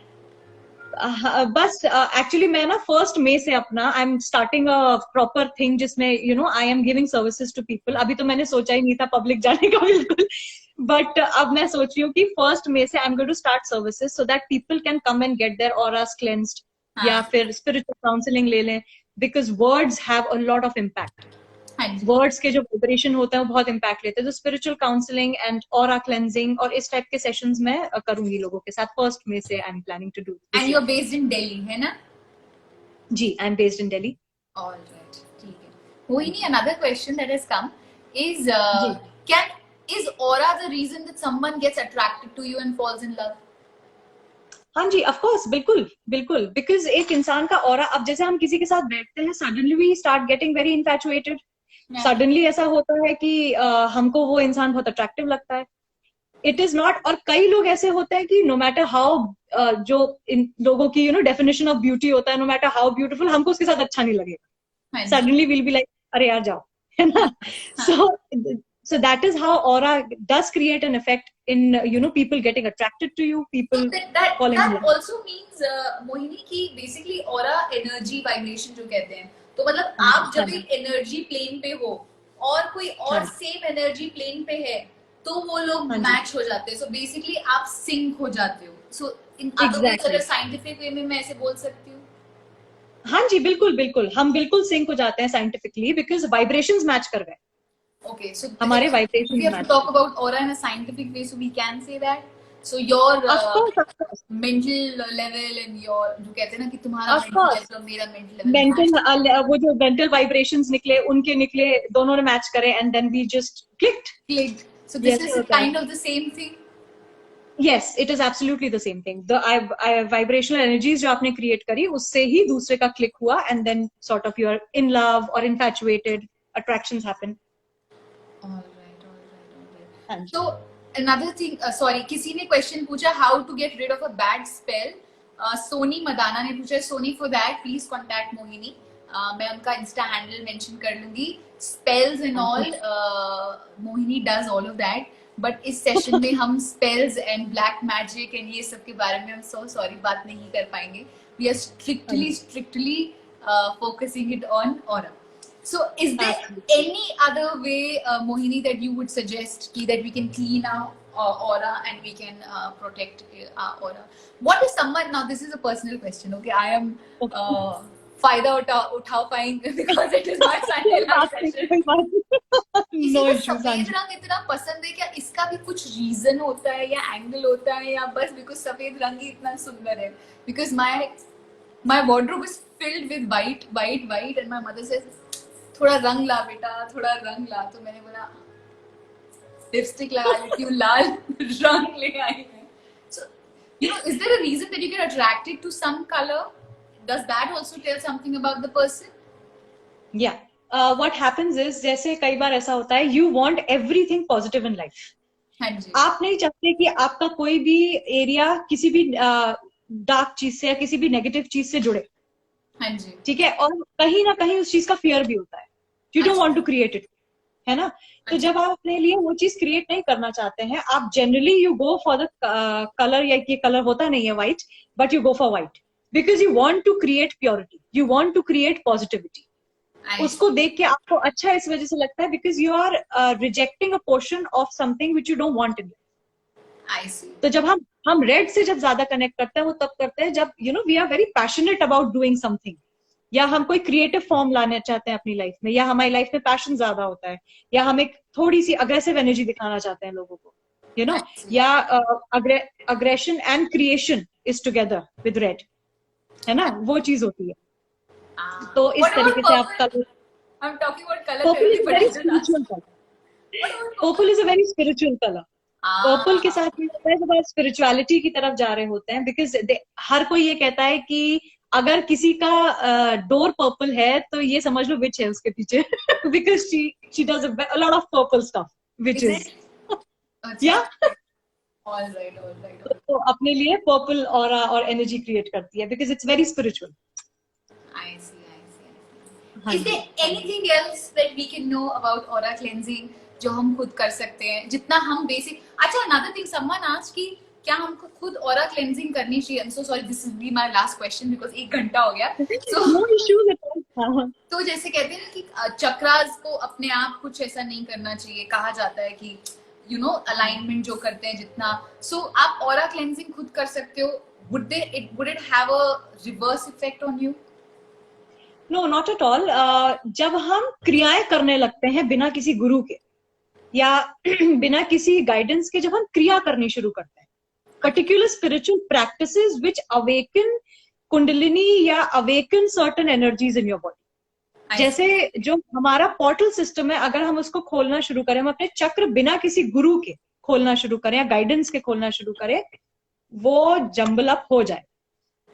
बस एक्चुअली मैं ना 1 मई से अपना I am starting a proper thing जिसमें I am giving services to people. अभी तो मैंने सोचा ही नहीं था पब्लिक जाने का बिल्कुल, बट अब मैं सोच रही हूँ कि 1 मई से I am going to start services so that people can come and get their auras cleansed, या हाँ। फिर स्पिरिचुअल काउंसलिंग ले लें, because words have a lot of impact. हाँ जी। वर्ड्स के जो वाइब्रेशन होता है वो बहुत इम्पैक्ट लेते हैं। तो spiritual counselling and aura cleansing और इस टाइप के सेशंस में करूंगी लोगों के साथ। 1 मई से I am planning to do and this you are year. Based in Delhi, है ना? जी, I am based in Delhi. All right, ठीक है। Mohini, another question that has come is, ji, can is aura the reason that someone gets attracted to you and falls in love? हाँ जी, of course, बिल्कुल बिल्कुल, because एक इंसान का aura, अब जैसे हम किसी के साथ बैठते हैं, suddenly we start getting very infatuated. Yeah. Suddenly ऐसा होता है कि हमको वो इंसान बहुत अट्रैक्टिव लगता है। इट इज नॉट, और कई लोग ऐसे होते हैं कि नो मैटर हाउ, जो इन लोगों की डेफिनेशन ऑफ ब्यूटी होता है, नो मैटर हाउ ब्यूटीफुल, हमको उसके साथ अच्छा नहीं लगेगा। हाँ जी। सडनली विल बी लाइक, अरे यार जाओ, है ना? हाँ। So that is how aura does create an effect in people getting attracted to you, So people that falling in that love. also means, Mohini, कि बेसिकली ऑरा एनर्जी वाइब्रेशन जो कहते हैं, तो मतलब हाँ जी, आप हाँ जब जी, एक एनर्जी प्लेन पे हो और कोई हाँ और जी, सेम एनर्जी प्लेन पे है, तो वो लोग हाँ जी, मैच हो जाते हैं। सो बेसिकली आप सिंक हो जाते हो। सो इन अदर वर्ड्स Exactly. अगर साइंटिफिक वे में मैं ऐसे बोल सकती हूँ? हाँ जी, बिल्कुल बिल्कुल, हम बिल्कुल सिंक हो जाते हैं साइंटिफिकली, बिकॉज वाइब्रेशंस मैच कर गए, Okay, so हमारे if we vibrations have to match talk कर about aura in a scientific way, so we can say that. So your गए। Of course, of course, mental level and your जो कहते हैं ना कि तुम्हारा ऑफ mental कोर्स, level और मेरा mental level match. मेंटल वो जो मेंटल वाइब्रेशंस निकले, उनके निकले, दोनों ने मैच करे, and then we just clicked. Clicked. So ये this ऐसे is होता है। kind of the same thing. Yes, it is absolutely the same thing. The vibrational energies जो आपने create करी, उससे ही दूसरे का click हुआ, and then sort of you're in love or infatuated, attractions happen. All right, all right, all right. हाँ जी। So another thing, sorry, किसी ने question पूछा how to get rid of a bad spell. Soni मदाना ने पूछा, Soni for that please contact Mohini. मैं उनका Insta handle mention कर लूंगी. Spells and all, Mohini does all of that. But इस सेशन में हम spells and black magic and ये सब के बारे में हम सो सॉरी बात नहीं कर पाएंगे. We are strictly focusing it on aura. So is there Absolutely. any other way, Mohini, that you would suggest that we can clean our aura and we can protect our aura? What is someone, now this is a personal question, okay? I am फायदा उठा पाएंगे because it is my Sunday live session. किसी No को issues, हाँ सफेद जी। रंग इतना पसंद है क्या? इसका भी कुछ रीजन होता है या एंगल होता है या बस बिकॉज सफेद रंग ही इतना सुंदर है? Because my wardrobe is filled with white and my mother says थोड़ा रंग ला बेटा, थोड़ा रंग ला. तो मैंने बोला लिपस्टिक लगा लेती हूँ, लाल रंग ले आई है. So you know, is there a reason that you get attracted to some color? Does that also tell something about the person? Yeah. What happens is, जैसे कई बार ऐसा होता है, you want everything positive in life. हाँ जी. आप नहीं चाहते कि आपका कोई भी एरिया किसी भी डार्क चीज से या किसी भी नेगेटिव चीज से जुड़े. हाँ जी. ठीक है, और कहीं ना कहीं उस चीज का फियर भी होता है. You don't want to create it, है ना? तो जब आप अपने लिए वो चीज क्रिएट नहीं करना चाहते हैं, आप generally you go for the colour, या ये कलर होता नहीं है white, but you go for white because you want to create purity, you want to create positivity. उसको देख के आपको अच्छा इस वजह से लगता है because you are rejecting a portion of something which you don't want in. तो जब हम रेड से जब ज्यादा कनेक्ट करते हैं, वो तब करते हैं जब you know we are very passionate about doing something, या हम कोई क्रिएटिव फॉर्म लाना चाहते हैं अपनी लाइफ में, या हमारी लाइफ में पैशन ज्यादा होता है, या हम एक थोड़ी सी अग्रेसिव एनर्जी दिखाना चाहते हैं लोगों को, यू नो, या aggression and creation is together with red, है ना? वो चीज होती है. तो इस तरीके से आप colour, purple is very spiritual colour. Purple is a very spiritual colour. Purple के साथ ये होता है जब आप स्पिरिचुअलिटी की तरफ जा रहे होते हैं, बिकॉज हर कोई ये कहता है कि अगर किसी का डोर पर्पल है तो ये समझ लो विच है उसके पीछे, because she does a lot of purple stuff which is या तो अपने लिए पर्पल और एनर्जी क्रिएट करती है because it's very spiritual. Is there anything else that we can know about aura cleansing जो हम खुद कर सकते हैं जितना हम बेसिक? अच्छा, another thing, someone asked कि क्या हमको खुद aura cleansing करनी चाहिए? I'm so sorry, this will be my last question because 1 घंटा हो गया. So no issues at all. तो जैसे कहते हैं ना कि चक्रास को अपने आप कुछ ऐसा नहीं करना चाहिए, कहा जाता है कि you know alignment जो करते हैं जितना. So आप aura cleansing खुद कर सकते हो. Would it have a reverse effect on you? No, not at all. जब हम क्रियाएं करने लगते हैं बिना किसी गुरु के या बिना किसी गाइडेंस के, जब हम क्रिया करनी शुरू करते हैं, पर्टिकुलर स्पिरिचुअल प्रैक्टिसेस विच अवेकन कुंडलिनी या awaken certain energies in your body. जैसे जो हमारा पोर्टल सिस्टम है, अगर हम उसको खोलना शुरू करें, हम अपने चक्र बिना किसी गुरु के खोलना शुरू करें या गाइडेंस के खोलना शुरू करें, वो जंबल अप हो जाए.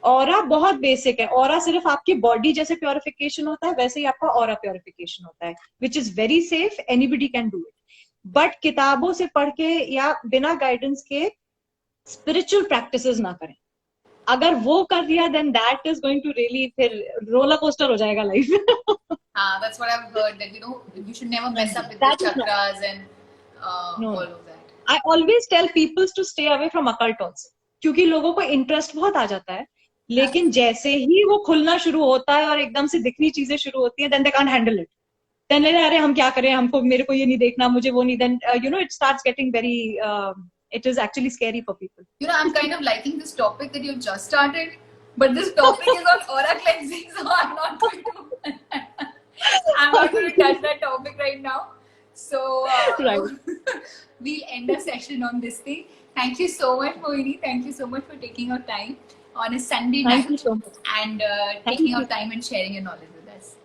ऑरा बहुत बेसिक है. ऑरा सिर्फ आपकी बॉडी जैसे प्योरिफिकेशन होता है, वैसे ही आपका ऑरा प्योरिफिकेशन होता है, which is very safe. Anybody can do it. But किताबों से पढ़ के या बिना गाइडेंस के स्पिरिचुअल प्रैक्टिसेस ना करें. अगर वो कर दिया then that is going to really, फिर रोलर कोस्टर हो जाएगा life. That's what I've heard, that you know you should never mess up with the chakras and all of that. I always tell people to stay away from occult also, क्योंकि लोगों को interest बहुत आ जाता है, लेकिन जैसे ही वो खुलना शुरू होता है और एकदम से दिखनी चीजें शुरू होती हैं, then they can't handle it. Then अरे हम क्या करें, हमको, मेरे को ये नहीं देखना, मुझे वो नहीं, then you know it starts getting very it is actually scary for people. You know, I'm kind of liking this topic that you've just started, but this topic is on aura cleansing, so I'm not going to touch that topic right now. So Right. we'll end our session on this thing. Thank you so much, Mohini. Thank you so much for taking your time on a Sunday Thank night you so much. and Thank taking you. your time and sharing your knowledge with us.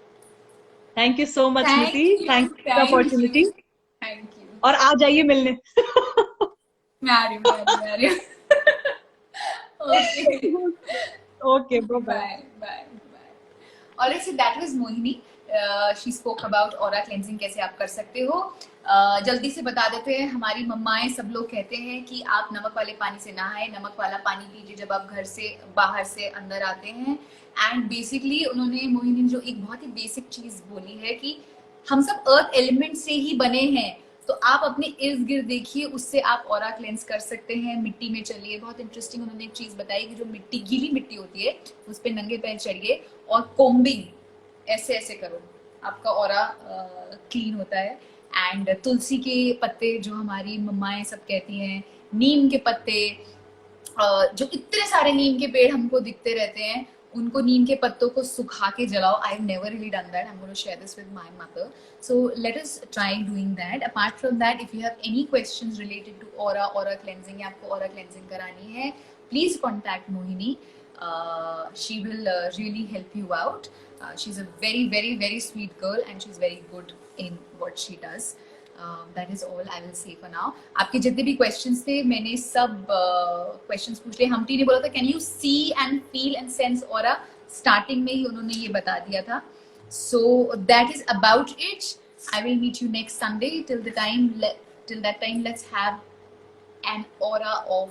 Thank you so much, Thank Smriti. you. Thank you for the Thank opportunity. you. Thank you. और आ जाइए मिलने. मैं आ रही हूँ. Okay. Okay, bye bye. Bye. Alright, so that was Mohini. She spoke about aura cleansing कैसे आप कर सकते हो. जल्दी से बता देते हैं, हमारी मम्माएं सब लोग कहते हैं कि आप नमक वाले पानी से नहाएं, नमक वाला पानी पीजिए जब आप घर से बाहर से अंदर आते हैं. एंड बेसिकली उन्होंने, मोहिनी ने जो एक बहुत ही बेसिक चीज बोली है कि हम सब अर्थ एलिमेंट से ही बने हैं, तो आप अपने इर्द गिर्द देखिए, उससे आप ऑरा क्लेंस कर सकते हैं. मिट्टी में चलिए. बहुत इंटरेस्टिंग उन्होंने एक चीज बताई कि जो मिट्टी, गीली मिट्टी होती है, उस पर नंगे पैर चढ़िए और कोम्बिंग ऐसे ऐसे करो, आपका ऑरा क्लीन होता है. एंड तुलसी के पत्ते, जो हमारी मम्माएं सब कहती हैं, नीम के पत्ते, जो इतने सारे नीम के पेड़ हमको दिखते रहते हैं, उनको नीम के पत्तों को सुखा के जलाओ. I have never really done that. I am going to share this with my mother. So let us try doing that. Apart from that, if you have any questions related to aura cleansing, या आपको aura cleansing करानी है, please contact Mohini. She will really help you out. She's a very sweet girl and she's very good in what she does. That is all I will say for now. आपके जितने भी questions थे, मैंने सब questions पूछ लिए. Humpty ने बोला था, can you see and feel and sense aura? Starting में ही उन्होंने ये बता दिया था. So that is about it. I will meet you next Sunday. Till that time, let's have an aura of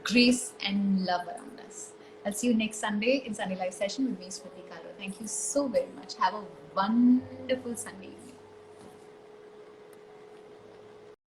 grace and love around us. I'll see you next Sunday in Sunday Live Session with me, Smriti Kalra. Thank you so very much. Have a wonderful Sunday.